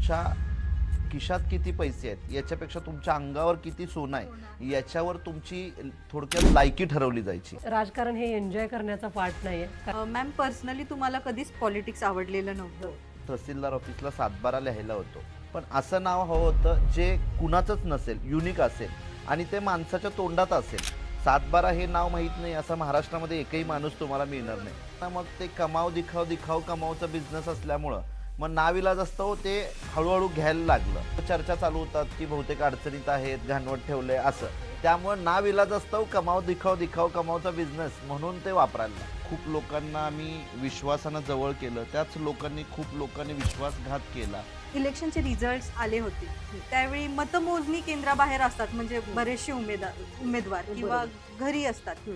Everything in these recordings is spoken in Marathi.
तुमच्या खिशात किती पैसे आहेत याच्यापेक्षा तुमच्या अंगावर किती सोनं आहे याच्यावर तुमची थोडक्यात लायकी ठरवली जायची. राजकारण हे एन्जॉय करण्याचा पार्ट नाहीये. मॅम पर्सनली तुम्हाला कधीच पॉलिटिक्स आवडलेलं नव्हतं. तहसीलदार ऑफिसला 7/12 लिहायला होतो, पण असं नाव हवं होतं जे कुणाचंच नसेल, युनिक असेल आणि ते माणसाच्या तोंडात असेल. 7/12 हे नाव माहीत नाही असा महाराष्ट्रामध्ये एकही माणूस तुम्हाला मिळणार नाही. मग ते कमाव दिखाव कमावचा बिझनेस असल्यामुळं मग नाविलाज असतो ते हळूहळू घ्यायला लागलं. चर्चा चालू होतात की बहुतेक अडचणीत आहेत, घाणवट ठेवलंय असं. त्यामुळे नाविलाज असतो कमाव दिखाव कमावचा बिझनेस म्हणून ते वापरायला. खूप लोकांना आम्ही विश्वासानं जवळ केलं, त्याच लोकांनी खूप लोकांनी विश्वासघात केला. इलेक्शनचे रिझल्ट्स आले होते त्यावेळी मतमोजणी केंद्राबाहेर असतात, म्हणजे बरेचसे उमेदवार किंवा घरी असतात.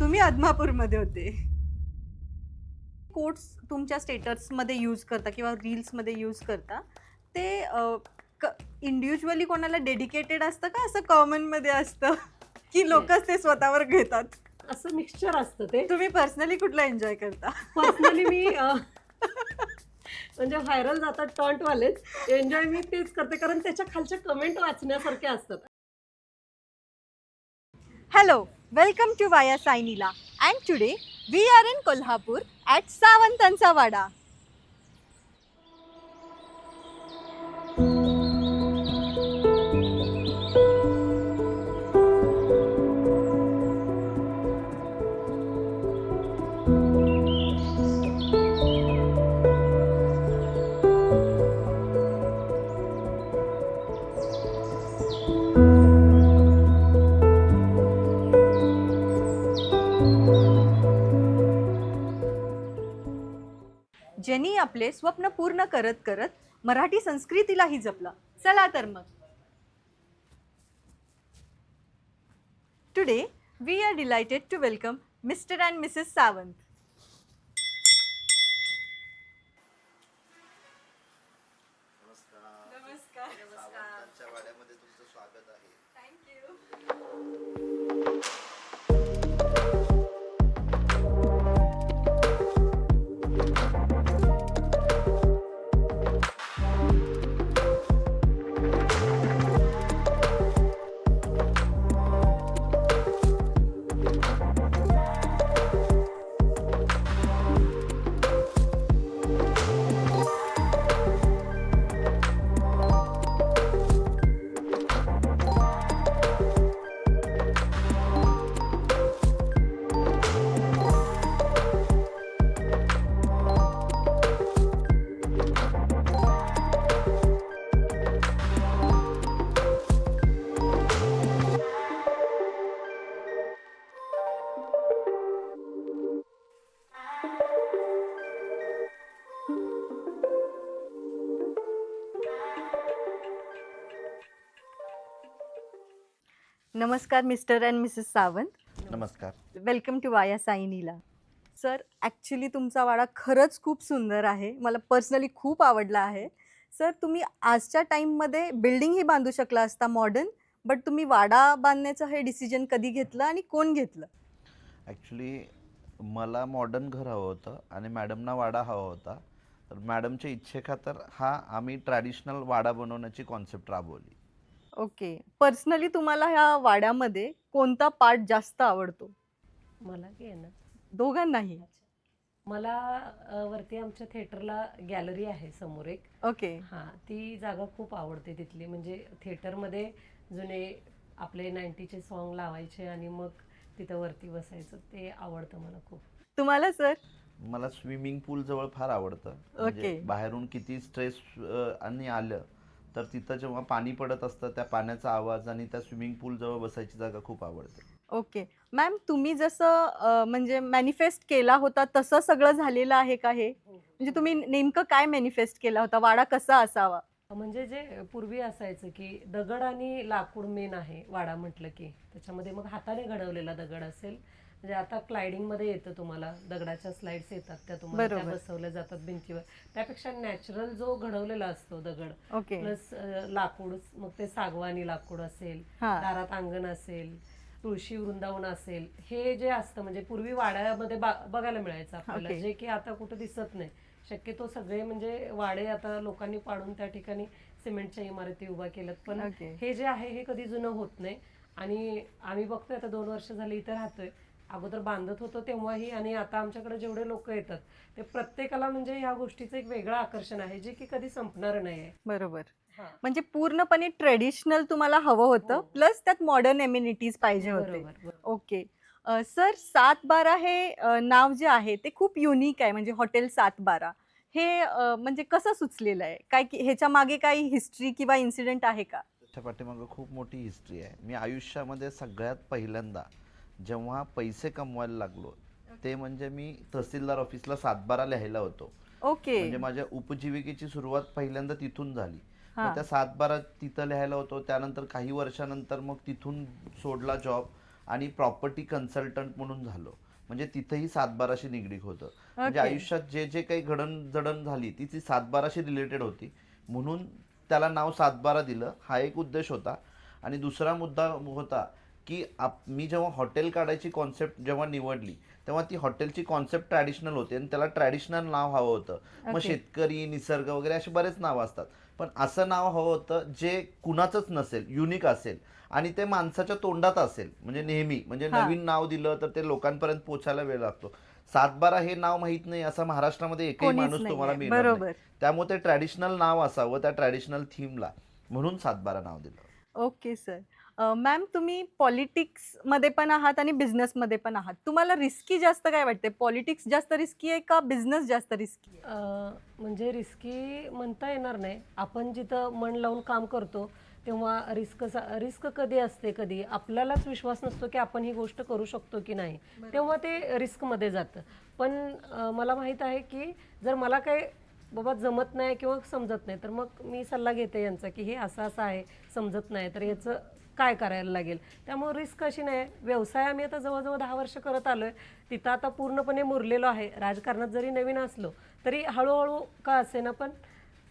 तुम्ही आदमापूरमध्ये होते. कोट्स तुमच्या स्टेटसमध्ये यूज करता किंवा रील्समध्ये यूज करता ते इंडिव्हिज्युअली कोणाला डेडिकेटेड असतं का असं कॉमनमध्ये असतं की लोकच ते स्वतःवर घेतात? असं मिक्सचर असतं ते. तुम्ही पर्सनली कुठला एन्जॉय करता? पर्सनली मी म्हणजे व्हायरल जातात टॉन्टवालेच, एन्जॉय मी तेच करते कारण त्याच्या खालच्या कमेंट वाचण्यासारख्या असतात. Hello, welcome to Vaya Sainila, and today we are in Kolhapur at Savantansa Vada. ज्यांनी आपले स्वप्न पूर्ण करत करत मराठी संस्कृतीलाही जपलं. चला तर मग today we are delighted to welcome mister and missus Sawant. नमस्कार. सावंतांच्या वाड्यामध्ये तुमचं स्वागत आहे. नमस्कार मिस्टर अँड मिसेस सावंत. नमस्कार. वेलकम टू वाया साईनीला. सर, ॲक्च्युली तुमचा वाडा खरंच खूप सुंदर आहे. मला पर्सनली खूप आवडला आहे. सर, तुम्ही आजच्या टाईममध्ये बिल्डिंगही बांधू शकला असता मॉडर्न, बट तुम्ही वाडा बांधण्याचं हे डिसिजन कधी घेतलं आणि कोण घेतलं? ॲक्च्युली मला मॉडर्न घर हवं होतं आणि मॅडमना वाडा हवा होता. तर मॅडमच्या इच्छेखातर आम्ही ट्रॅडिशनल वाडा बनवण्याची कॉन्सेप्ट राबवली. ओके. पर्सनली तुम्हाला ह्या वाड्यामध्ये कोणता पार्ट जास्त आवडतो? मला की आहे ना, दोघांनाही? मला वरती आमच्या थिएटरला गॅलरी आहे समोर एक. ओके. हां, ती जागा खूप आवडते तिथली. म्हणजे थिएटरमध्ये जुने आपले 90चे सॉन्ग लावायचे आणि मग तिथं वरती बसायचं, ते आवडतं मला खूप. तुम्हाला सर? मला स्विमिंग पूल जवळ फार आवडतं. म्हणजे ओके. बाहेरून किती स्ट्रेस आणि आलं तर तिथं जेव्हा पाणी पडत असतं त्या पाण्याचा आवाज आणि त्या स्विमिंग पूल जवळ बसायची जागा खूप आवडते. ओके. मॅम, तुम्ही जसं म्हणजे मॅनिफेस्ट केला होता तसं सगळं झालेलं आहे का हे? म्हणजे तुम्ही नेमकं काय मॅनिफेस्ट केला होता? वाडा कसा असावा? म्हणजे जे पूर्वी असायचं की दगड आणि लाकूड मेन आहे वाडा म्हटलं की, त्याच्यामध्ये मग हाताने घडवलेला दगड असेल. म्हणजे आता क्लायडिंगमध्ये येतं तुम्हाला, दगडाच्या स्लाइड्स येतात त्या तुम्हाला, त्या बरोबर. बसवल्या जातात भिंतीवर. त्यापेक्षा नॅचरल जो घडवलेला असतो दगड ओके. प्लस लाकूड, मग ते सागवानी लाकूड असेल, हां. दारात अंगण असेल, तुळशी वृंदावन असेल, हे जे असतं म्हणजे पूर्वी वाड्यामध्ये बघायला मिळायचं आपल्याला, ओके. जे की आता कुठं दिसत नाही. शक्यतो सगळे म्हणजे वाडे आता लोकांनी पाडून त्या ठिकाणी सिमेंटच्या इमारती उभा केल्यात, पण Okay. हे जे आहे हे कधी जुनं होत नाही. आणि आम्ही बघतोय आता 2 वर्ष झाली इथे राहतोय. अगोदर बांधत होतो तेव्हाही, आणि आता आमच्याकडे जेवढे लोक येतात ते प्रत्येकाला म्हणजे ह्या गोष्टीचं एक वेगळं आकर्षण आहे जे की कधी संपणार नाहीये. बरोबर. हा, म्हणजे पूर्णपणे ट्रेडिशनल तुम्हाला हवं होतं, हो. प्लस त्यात मॉडर्न एम्युनिटीज पाहिजे होते. बरोबर बरोबर. ओके. सर, 712 हे नाव जे आहे ते खूप युनिक आहे, म्हणजे हॉटेल 712 हे म्हणजे कसं सुचलेलं आहे? काय ह्याच्या मागे काही हिस्ट्री किंवा इन्सिडेंट आहे का? त्याच्या पाठीमागं खूप मोठी हिस्ट्री आहे. मी आयुष्यामध्ये सगळ्यात पहिल्यांदा जेव्हा पैसे कमवायला लागलो ते म्हणजे मी तहसीलदार ऑफिसला 712 लिहायला होतो. ओके. म्हणजे माझ्या उपजीविकेची सुरुवात पहिल्यांदा तिथून झाली. हां. मग त्या 712 तिथं लिहायला होतो. त्यानंतर काही वर्षानंतर मग तिथून सोडला जॉब आणि प्रॉपर्टी कन्सल्टंट म्हणून झालो. म्हणजे तिथेही 712शी निगडीत होतं. म्हणजे ओके. आयुष्यात जे जे काही घडणजडण झाली ती 712शी रिलेटेड होती, म्हणून त्याला नाव 712 दिलं. हा एक उद्देश होता. आणि दुसरा मुद्दा होता की मी जेव्हा हॉटेल काढायची कॉन्सेप्ट जेव्हा निवडली तेव्हा ती हॉटेलची कॉन्सेप्ट ट्रॅडिशनल होती आणि त्याला ट्रॅडिशनल नाव हवं होतं. मग ओके. शेतकरी, निसर्ग वगैरे असे बरेच नावं असतात, पण असं नाव हवं होतं जे कुणाचंच नसेल, युनिक असेल आणि ते माणसाच्या तोंडात असेल. म्हणजे नेहमी म्हणजे हां. नवीन नाव दिलं तर ते लोकांपर्यंत पोहोचायला वेळ लागतो. 712 हे नाव माहीत नाही असा महाराष्ट्रामध्ये एकही कोणीच माणूस तुम्हाला नाहीये. मिळणार नाही. बरोबर. त्यामुळे ते ट्रॅडिशनल नाव असावं त्या ट्रॅडिशनल थीमला, म्हणून 712 नाव दिलं. Okay sir. मॅम, तुम्ही पॉलिटिक्समध्ये पण आहात आणि बिझनेसमध्ये पण आहात. तुम्हाला रिस्की जास्त काय वाटते? पॉलिटिक्स जास्त रिस्की आहे का बिझनेस जास्त रिस्की आहे? म्हणजे रिस्की म्हणता येणार नाही. आपण जिथं मन लावून काम करतो तेव्हा रिस्क कधी असते, कधी आपल्यालाच विश्वास नसतो की आपण ही गोष्ट करू शकतो की नाही, तेव्हा ते रिस्कमध्ये जातं. पण मला माहीत आहे की जर मला काही बाबा जमत नाही किंवा समजत नाही तर मग मी सल्ला घेते यांचा की हे असं असं आहे, समजत नाही तर याचं काय करायला लागेल. त्यामुळे रिस्क अशी नाही. व्यवसाय आम्ही आता जवळजवळ 10 वर्ष करत आलोय, तिथं आता पूर्णपणे मुरलेलो आहे. राजकारणात जरी नवीन असलो तरी हळूहळू का असेना पण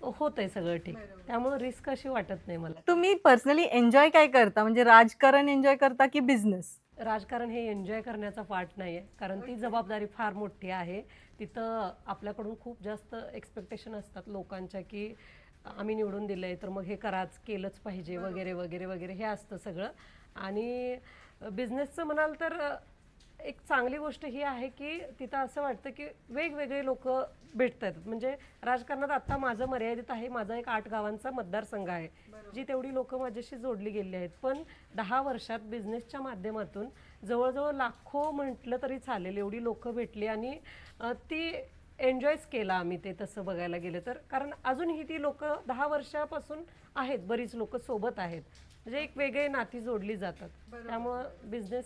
होतंय सगळं ठीक. त्यामुळे रिस्क अशी वाटत नाही मला. तुम्ही पर्सनली एन्जॉय काय करता? म्हणजे राजकारण एन्जॉय करता की बिझनेस? राजकारण हे एन्जॉय करण्याचा पार्ट नाही आहे, कारण ती जबाबदारी फार मोठी आहे. तिथं आपल्याकडून खूप जास्त एक्सपेक्टेशन असतात लोकांच्या की आम्ही निवडून दिलंय तर मग हे केलंच पाहिजे वगैरे वगैरे वगैरे हे असतं सगळं. आणि बिझनेसचं म्हणाल तर एक चांगली गोष्ट ही आहे की तिथं असं वाटतं की वेगवेगळे लोक भेटतात. म्हणजे राजकारणात आता माझं मर्यादित आहे, माझा एक 8 गावांचा मतदारसंघ आहे जी तेवढी लोक माझ्याशी जोडली गेली आहेत. पण 10 वर्षात बिझनेसच्या माध्यमातून जवळजवळ लाखो म्हटलं तरी चालेल एवढी लोक भेटली आणि ती एन्जॉयच केला आम्ही ते तसं बघायला गेलं तर. कारण अजूनही ती लोक 10 वर्षापासून आहेत, बरीच लोक सोबत आहेत. म्हणजे एक वेगळी नाती जोडली जातात. त्यामुळं बिझनेस.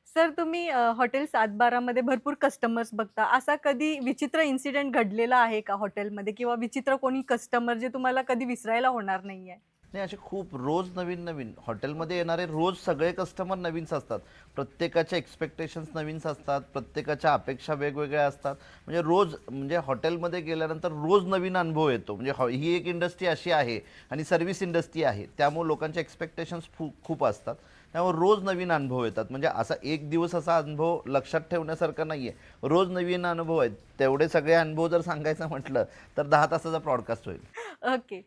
सर, तुम्ही हॉटेल 712 मध्ये भरपूर कस्टमर्स बघता. असा कधी विचित्र इन्सिडेंट घडलेला आहे का हॉटेलमध्ये, किंवा विचित्र कोणी कस्टमर जे तुम्हाला कधी विसरायला होणार नाहीये? नाही, असे खूप रोज नवीन नवीन हॉटेलमध्ये येणारे रोज सगळे कस्टमर नवीनच असतात. प्रत्येकाच्या एक्सपेक्टेशन्स नवीनच असतात, प्रत्येकाच्या अपेक्षा वेगवेगळ्या असतात. म्हणजे रोज म्हणजे हॉटेलमध्ये गेल्यानंतर रोज नवीन अनुभव येतो. म्हणजे ही एक इंडस्ट्री अशी आहे आणि सर्व्हिस इंडस्ट्री आहे, त्यामुळे लोकांचे एक्सपेक्टेशन्स खूप असतात. त्यामुळे रोज नवीन अनुभव येतात. म्हणजे असा एक दिवस असा अनुभव लक्षात ठेवण्यासारखा नाही आहे, रोज नवीन अनुभव आहेत. तेवढे सगळे अनुभव जर सांगायचं म्हटलं तर 10 तासाचा प्रॉडकास्ट होईल. ओके.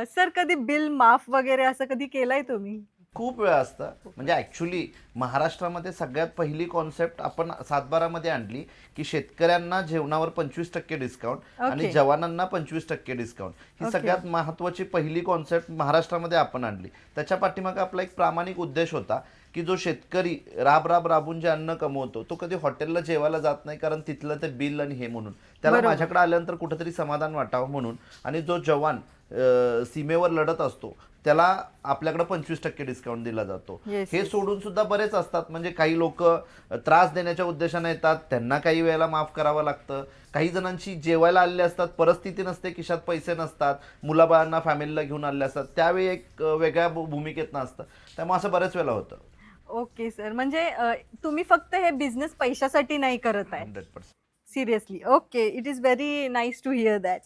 सर, कधी बिल माफ वगैरे असं कधी केलंय तुम्ही? खूप वेळा असतं. म्हणजे ॲक्च्युली महाराष्ट्रामध्ये सगळ्यात पहिली कॉन्सेप्ट आपण 712 मध्ये आणली की शेतकऱ्यांना जेवणावर 25% डिस्काउंट आणि ओके. जवानांना 25% डिस्काउंट. ही ओके. सगळ्यात महत्त्वाची पहिली कॉन्सेप्ट महाराष्ट्रामध्ये आपण आणली. त्याच्या पाठीमागे आपला एक प्रामाणिक उद्देश होता की जो शेतकरी राबून जे अन्न कमवतो तो कधी हॉटेलला जेवायला जात नाही, कारण तिथलं ते बिल आणि हे म्हणून त्याला बरोबर. माझ्याकडे आल्यानंतर कुठेतरी समाधान वाटावं म्हणून. आणि जो जवान सीमेवर लढत असतो त्याला आपल्याकडे 25% डिस्काउंट दिला जातो. Yes, हे yes. सोडून सुद्धा बरेच असतात. म्हणजे काही लोक त्रास देण्याच्या उद्देशाने येतात, त्यांना काही वेळेला माफ करावं लागतं. काही जणांची जेवायला आलेले असतात, परिस्थिती नसते, खिशात पैसे नसतात, मुलाबाळांना फॅमिलीला घेऊन आलेले असतात, त्यावेळी एक वेगळ्या भूमिकेतनं असतं. त्यामुळे असं बरेच वेळेला होतं. ओके सर, म्हणजे तुम्ही फक्त हे बिझनेस पैशासाठी नाही करत आहे? 100%. Seriously. Okay, it is very nice to hear that.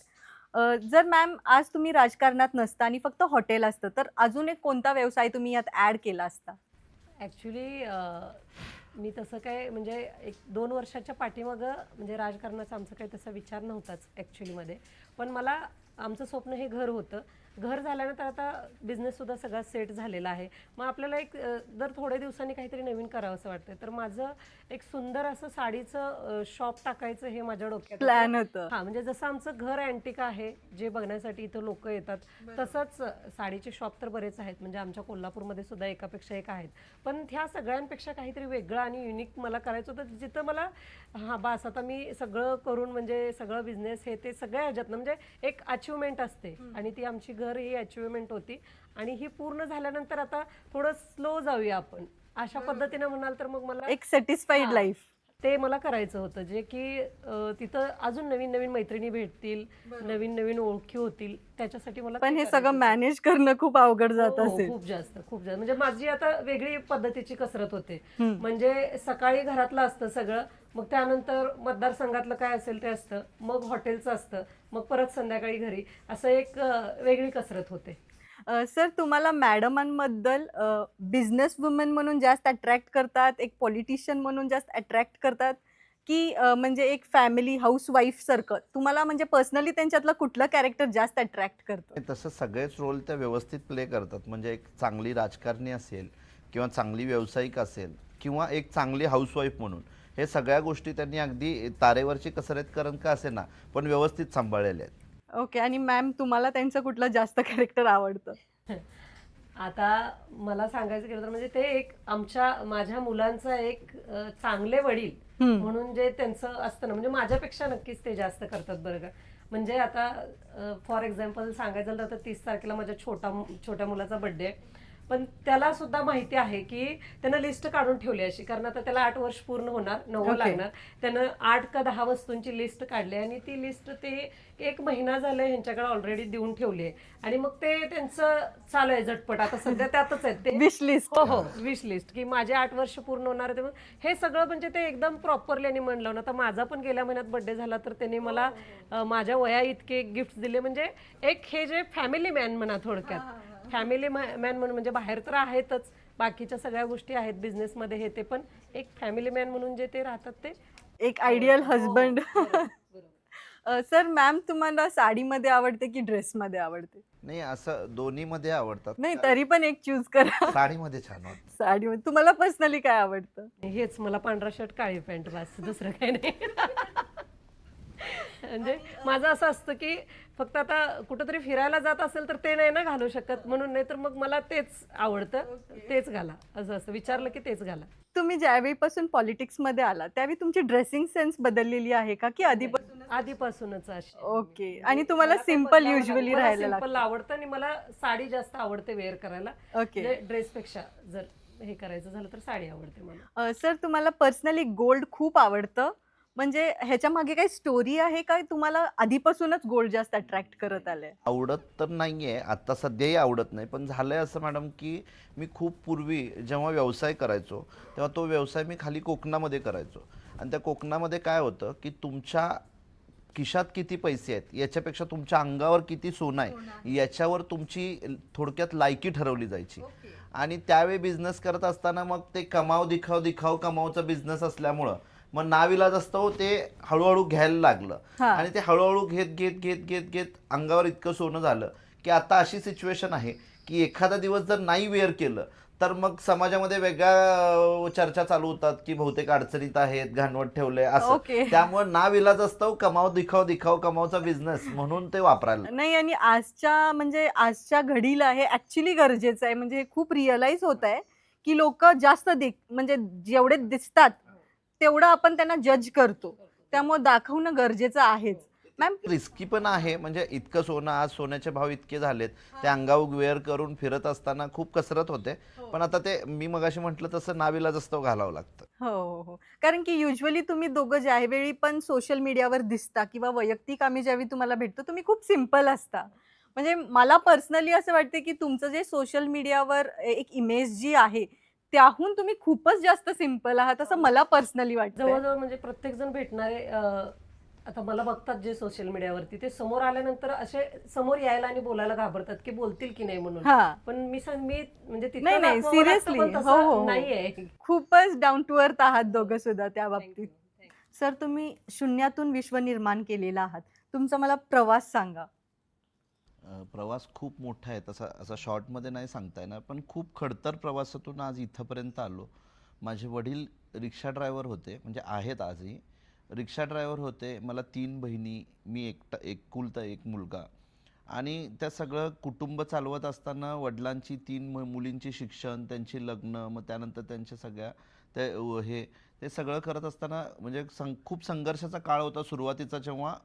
जर मॅम आज तुम्ही राजकारणात नसता आणि फक्त हॉटेल असतं, तर अजून एक कोणता व्यवसाय तुम्ही यात ॲड केला असता? ॲक्च्युली मी तसं काय म्हणजे 1-2 वर्षाच्या पाठीमागं म्हणजे राजकारणाचा आमचा काही तसा विचार नव्हताच ॲक्च्युलीमध्ये. पण मला आमचं स्वप्न हे घर होतं. घर झाल्यानंतर आता बिझनेससुद्धा सगळा सेट झालेला आहे. मग आपल्याला एक जर थोड्या दिवसांनी काहीतरी नवीन करावं असं वाटतंय, तर माझं एक सुंदर असं साडीचं शॉप टाकायचं हे माझ्या डोक्यात होतं. प्लॅन होतं. हां, म्हणजे जसं आमचं घर अँटिक आहे, जे बघण्यासाठी इथं लोकं येतात, तसंच साडीचे शॉप तर बरेच आहेत. म्हणजे आमच्या कोल्हापूरमध्ये सुद्धा एकापेक्षा एक आहेत. पण ह्या सगळ्यांपेक्षा काहीतरी वेगळं आणि युनिक मला करायचं होतं, जिथं मला बास आता मी सगळं करून म्हणजे सगळं बिझनेस हे ते सगळ्या ह्याच्यातनं म्हणजे एक अचिव्हमेंट असते आणि ती आमची घर ही अचिव्हमेंट होती आणि ही पूर्ण झाल्यानंतर आता थोडं स्लो जाऊया आपण अशा पद्धतीने म्हणाल तर मग मला एक सॅटिस्फाईड हां, लाईफ. ते मला करायचं होतं जे की तिथं अजून नवीन नवीन मैत्रिणी भेटतील, नवीन नवीन ओळखी होतील, त्याच्यासाठी मला पण ते हे करायचं सगळं होतं. मॅनेज करणं खूप अवघड जात हो, असेल. खूप जास्त म्हणजे माझी आता वेगळी पद्धतीची कसरत होते. हम्म. म्हणजे सकाळी घरातलं असतं सगळं, मग त्यानंतर मतदारसंघातलं काय असेल ते असतं, मग हॉटेलचं असतं, मग परत संध्याकाळी घरी, असं एक वेगळी कसरत होते. सर तुम्हाला मॅडमांबद्दल बिझनेस वुमन म्हणून जास्त अट्रॅक्ट करतात, एक पॉलिटिशियन म्हणून जास्त अट्रॅक्ट करतात, की म्हणजे एक फॅमिली हाऊसवाईफ सारखं तुम्हाला म्हणजे पर्सनली त्यांच्यातलं कुठलं कॅरेक्टर जास्त अट्रॅक्ट करतं? तसं सगळेच रोल त्या व्यवस्थित प्ले करतात. म्हणजे एक चांगली राजकारणी असेल किंवा चांगली व्यावसायिक असेल किंवा एक चांगली हाऊसवाईफ म्हणून, हे सगळ्या गोष्टी त्यांनी अगदी तारेवरची कसरत करून का असे ना पण व्यवस्थित सांभाळलेल्या आहेत. ओके. आणि मॅम तुम्हाला त्यांचं कुठलं जास्त कॅरेक्टर आवडतं? आता मला सांगायचं गेलं तर म्हणजे ते एक माझ्या मुलांचा एक चांगले वडील म्हणून जे त्यांचं असतं ना, म्हणजे माझ्यापेक्षा नक्कीच ते जास्त करतात बरं का. म्हणजे आता फॉर एक्झाम्पल सांगायचं झालं तर 30 तारखेला माझ्या छोट्या मुलाचा बर्थडे आहे. पण त्याला सुद्धा माहिती आहे की त्यानं लिस्ट काढून ठेवली अशी, कारण आता त्याला 8 वर्ष पूर्ण होणार, 9 Okay. लागणार. त्यानं 8 का 10 वस्तूंची लिस्ट काढली आणि ती लिस्ट ते 1 महिना झालाय ह्यांच्याकडे ऑलरेडी देऊन ठेवली आहे. आणि मग ते त्यांचं चालू आहे झटपट, आता सध्या त्यातच आहेत ते. Wish list. हो हो, विश लिस्ट की माझे 8 वर्ष पूर्ण होणार आहे. त्यामुळे हे सगळं म्हणजे ते एकदम प्रॉपरली आणि मन लावून. आता माझा पण गेल्या महिन्यात बर्थडे झाला तर त्यांनी मला माझ्या वया इतके गिफ्ट दिले. म्हणजे एक हे जे फॅमिली मॅन म्हणा थोडक्यात, फॅमिली मॅन म्हणून म्हणजे बाहेर तर आहेतच, बाकीच्या सगळ्या गोष्टी आहेत बिझनेसमध्ये हे ते, पण एक फॅमिली मॅन म्हणून जे ते राहतात ते एक आयडियल हजबंड. सर मॅम तुम्हाला साडीमध्ये आवडते की ड्रेसमध्ये आवडते? नाही, असं दोन्हीमध्ये आवडतात. नाही तरी पण एक चूज करा. साडीमध्ये छान वाटतं. साडीमध्ये तुम्हाला पर्सनली काय आवडतं? हेच मला पांढरा शर्ट काळी पॅन्ट बस, दुसरं काही नाही. म्हणजे माझं असं असतं की फक्त आता कुठंतरी फिरायला जात असेल तर ते नाही ना घालू शकत म्हणून, नाही तर मग मला तेच आवडतं, तेच घाला असं असतं. विचारलं की तेच घाला. तुम्ही ज्यावेळीपासून पॉलिटिक्समध्ये आला त्यावेळी तुमची ड्रेसिंग सेन्स बदललेली आहे का की आधीपासून? आधीपासूनच अशी. ओके. आणि तुम्हाला सिम्पल युजली राहायला सिंपल लागतं? आवडतं आणि मला साडी जास्त आवडते वेअर करायला. ओके. ड्रेसपेक्षा जर हे करायचं झालं तर साडी आवडते मला. सर तुम्हाला पर्सनली गोल्ड खूप आवडतं, म्हणजे ह्याच्या मागे काही स्टोरी आहे का तुम्हाला आधीपासूनच गोल्ड जास्त अट्रॅक्ट करत आलंय? आवडत तर नाहीये, आता सध्याही आवडत नाही, पण झालंय असं मॅडम की मी खूप पूर्वी जेव्हा व्यवसाय करायचो तेव्हा तो व्यवसाय मी खाली कोकणामध्ये करायचो. आणि त्या कोकणामध्ये काय होतं की तुमच्या खिशात किती पैसे आहेत याच्यापेक्षा तुमच्या अंगावर किती सोनं आहे याच्यावर तुमची थोडक्यात लायकी ठरवली जायची. आणि त्यावेळी बिझनेस करत असताना मग ते कमाव दिखाव कमावचा बिझनेस असल्यामुळं मग नाविलाज असतो ते हळूहळू घ्यायला लागलं. हा. आणि ते हळूहळू घेत अंगावर इतकं सोनं झालं की आता अशी सिच्युएशन आहे की एखादा दिवस जर नाही वेअर केलं तर मग समाजामध्ये वेगळ्या चर्चा चालू होतात की बहुतेक अडचणीत आहेत, घाणवट ठेवलंय असं. ओके. त्यामुळे नाविलाज असतो कमाव दिखाव कमावचा बिझनेस म्हणून ते वापरायला. नाही, आणि आजच्या घडीला हे ऍक्च्युली गरजेचं आहे. म्हणजे हे खूप रिअलाइज होत आहे की लोक जास्त म्हणजे जेवढे दिसतात तेवढं आपण त्यांना जज करतो, त्यामुळे दाखवणं गरजेचं आहेच. मॅम रिस्की पण आहे. म्हणजे इतकं सोनं, आज सोन्याचे भाव इतके झालेत, ते अंगावर वेअर करून फिरत असताना खूप कसरत होते. पण आता ते मी मगाशी म्हटलं तसं नाविलाज असतो, घालावं लागतं. हो. कारण की युजली तुम्ही दोघं ज्यावेळी पण सोशल मीडियावर दिसता किंवा वैयक्तिक आम्ही ज्यावेळी तुम्हाला भेटतो तुम्ही खूप सिम्पल असता. म्हणजे मला पर्सनली असं वाटते की तुमचं जे सोशल मीडियावर एक इमेज जी आहे त्याहून तुम्ही खूपच जास्त सिम्पल आहात असं मला पर्सनली वाटतं. जवळजवळ म्हणजे प्रत्येक जण भेटणारे आता मला बघतात जे सोशल मीडियावरती, ते समोर आल्यानंतर असे समोर यायला आणि बोलायला घाबरतात की बोलतील की नाही म्हणून. हा. पण मी म्हणजे नाही तिथं नाही, दाखवावं लागतं, सिरियसली. पण हो हो तसं हो. नाहीये. खूपच डाऊन टू अर्थ आहात दोघं सुद्धा त्या बाबतीत. Thank you. सर, तुम्ही शून्यातून विश्व निर्माण केलेलं आहात. तुमचा मला प्रवास सांगा. प्रवास खूप मोठा आहे, तसा असा शॉर्टमध्ये नाही सांगता येणार, पण खूप खडतर प्रवासातून आज इथंपर्यंत आलो. माझे वडील रिक्षा ड्रायव्हर होते, म्हणजे आहेत आजही. रिक्षा ड्रायव्हर होते. मला 3 बहिणी, मी एकुलता एक मुलगा. आणि त्या सगळं कुटुंब चालवत असताना वडिलांची 3 मुलींची शिक्षण, त्यांची लग्न, मग त्यानंतर त्यांच्या सगळ्या ते सगळं करत असताना म्हणजे खूप संघर्षाचा काळ होता सुरुवातीचा, जेव्हा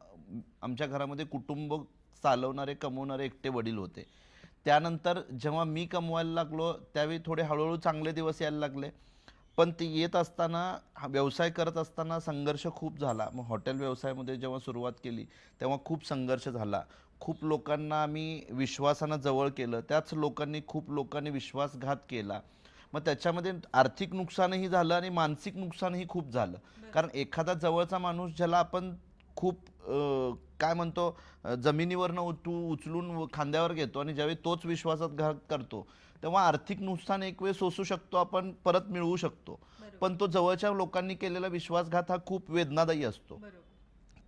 आमच्या घरामध्ये कुटुंब चालवणारे, कमवणारे एकटे वडील होते. त्यानंतर जेव्हा मी कमवायला लागलो त्यावेळी थोडे हळूहळू चांगले दिवस यायला लागले. पण ते येत असताना, हा व्यवसाय करत असताना संघर्ष खूप झाला. मग हॉटेल व्यवसायामध्ये जेव्हा सुरुवात केली तेव्हा खूप संघर्ष झाला. खूप लोकांना आम्ही विश्वासानं जवळ केलं, त्याच खूप लोकांनी विश्वासघात केला. मग त्याच्यामध्ये आर्थिक नुकसानही झालं आणि मानसिक नुकसानही खूप झालं. कारण एखादा जवळचा माणूस ज्याला आपण खूप काय म्हणतो, जमिनीवरनं उचलून खांद्यावर घेतो आणि ज्यावेळी तोच विश्वासात करतो, तेव्हा आर्थिक नुकसान एक वेळ सोसू शकतो आपण, परत मिळवू शकतो. पण तो जवळच्या लोकांनी केलेला विश्वासघात हा खूप वेदनादायी असतो.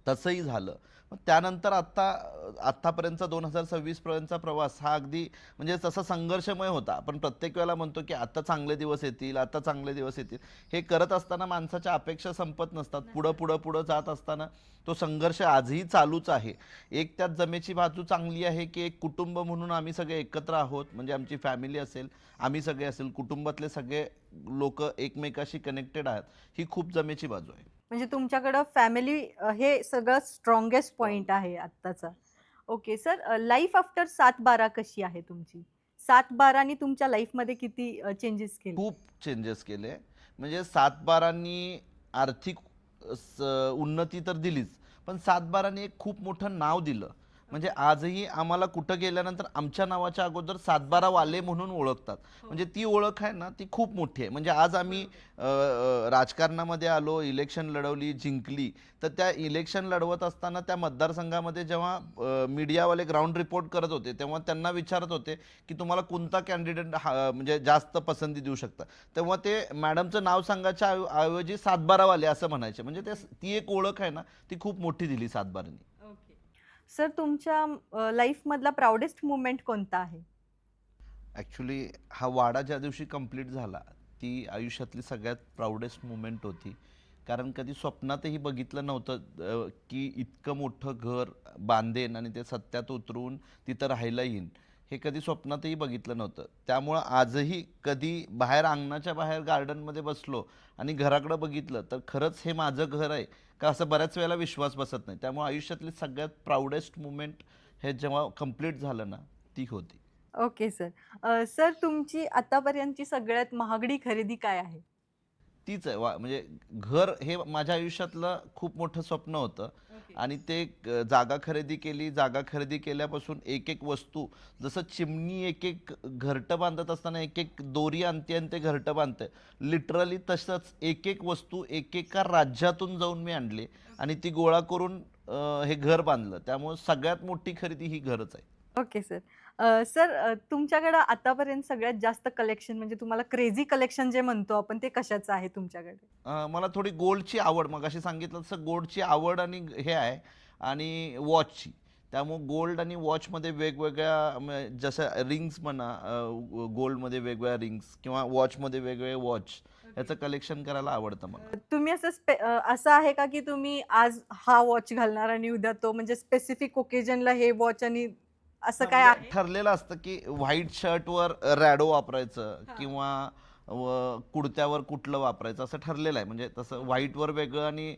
तसंही झालं. मग त्यानंतर आत्तापर्यंतचा 2026 पर्यंतचा प्रवास हा अगदी म्हणजे तसा संघर्षमय होता. आपण प्रत्येक वेळेला म्हणतो की आता चांगले दिवस येतील, आता चांगले दिवस येतील. हे करत असताना माणसाच्या अपेक्षा संपत नसतात. पुढं पुढं पुढं जात असताना तो संघर्ष आजही चालूच आहे. एक त्यात जमेची बाजू चांगली आहे की एक कुटुंब म्हणून आम्ही सगळे एकत्र आहोत. म्हणजे आमची फॅमिली असेल, आम्ही सगळे असेल, कुटुंबातले सगळे लोक एकमेकाशी कनेक्टेड आहेत. ही खूप जमेची बाजू आहे. म्हणजे तुमच्याकडं फॅमिली हे सगळं स्ट्रॉंगेस्ट पॉइंट आहे आत्ताचा. ओके सर, लाईफ आफ्टर 7/12 कशी आहे तुमची? 7/12नी तुमच्या लाईफमध्ये किती चेंजेस केले? खूप चेंजेस केले. म्हणजे 7/12नी आर्थिक उन्नती तर दिलीच, पण 7/12नी एक खूप मोठं नाव दिलं. म्हणजे आजही आम्हाला कुठं गेल्यानंतर आमच्या नावाच्या अगोदर 7/12 वाले म्हणून ओळखतात. म्हणजे ती ओळख आहे ना, ती खूप मोठी आहे. म्हणजे आज आम्ही राजकारणामध्ये आलो, इलेक्शन लढवली, जिंकली. तर त्या इलेक्शन लढवत असताना त्या मतदारसंघामध्ये जेव्हा मीडियावाले ग्राउंड रिपोर्ट करत होते, तेव्हा त्यांना विचारत होते की तुम्हाला कोणता कॅन्डिडेट म्हणजे जास्त पसंती देऊ शकता, तेव्हा ते मॅडमचं नाव सांगायच्या ऐवजी 7/12 वाले असं म्हणायचे. म्हणजे ती एक ओळख आहे ना, ती खूप मोठी दिली 7/12नी. सर, तुमच्या लाईफमधला प्राउडेस्ट मुमेंट कोणता आहे? ॲक्च्युली हा वाडा ज्या दिवशी कंप्लीट झाला, ती आयुष्यातली सगळ्यात प्राऊडेस्ट मुमेंट होती. कारण कधी स्वप्नातही बघितलं नव्हतं की इतकं मोठं घर बांधेन आणि ते सत्यात उतरून तिथं राहायला येईन. हे कधी स्वप्नातही बघितलं नव्हतं. त्यामुळं आजही कधी बाहेर, अंगणाच्या बाहेर गार्डनमध्ये बसलो आणि घराकडं बघितलं तर खरंच हे माझं घर आहे का, असं बऱ्याच वेळेला विश्वास बसत नाही. त्यामुळे आयुष्यातली सगळ्यात प्राऊडेस्ट मुमेंट हे जेव्हा कंप्लीट झालं ना, ती होती. Okay sir. सर, तुमची आतापर्यंतची सगळ्यात महागडी खरेदी काय आहे? तीच आहे म्हणजे घर हे माझ्या आयुष्यातलं खूप मोठं स्वप्न होतं. आणि ते जागा खरेदी केली. जागा खरेदी केल्यापासून एक एक वस्तू, जसं चिमणी एक एक घरटं बांधत असताना एक एक दोरी आणते आणि ते घरटं बांधते, लिटरली तसंच एक एक वस्तू एकेका राज्यातून जाऊन मी आणली आणि ती गोळा करून हे घर बांधलं. त्यामुळे सगळ्यात मोठी खरेदी ही घरच आहे. Okay sir. सर, तुमच्याकडं आतापर्यंत सगळ्यात जास्त कलेक्शन म्हणजे तुम्हाला क्रेझी कलेक्शन जे म्हणतो आपण, ते कशाचं आहे तुमच्याकडे? मला थोडी गोल्डची आवड, मगाशी सांगितलं तसं गोल्डची आवड आणि हे आहे, आणि वॉचची. त्यामुळं गोल्ड आणि वॉचमध्ये वेगवेगळ्या जसं रिंग्स म्हणा, गोल्डमध्ये वेगवेगळ्या रिंग्स किंवा वॉचमध्ये वेगवेगळे वॉच, याचं कलेक्शन करायला आवडतं मला. तुम्ही असं आहे का, की तुम्ही आज हा वॉच घालणार आणि उद्या तो, म्हणजे स्पेसिफिक ओकेजनला हे वॉच, आणि असं काय आहे? ठरलेलं असतं की व्हाईट शर्टवर रॅडो वापरायचं किंवा कुडत्यावर कुठलं वापरायचं, असं ठरलेलं आहे. म्हणजे तसं व्हाईटवर वेगळं आणि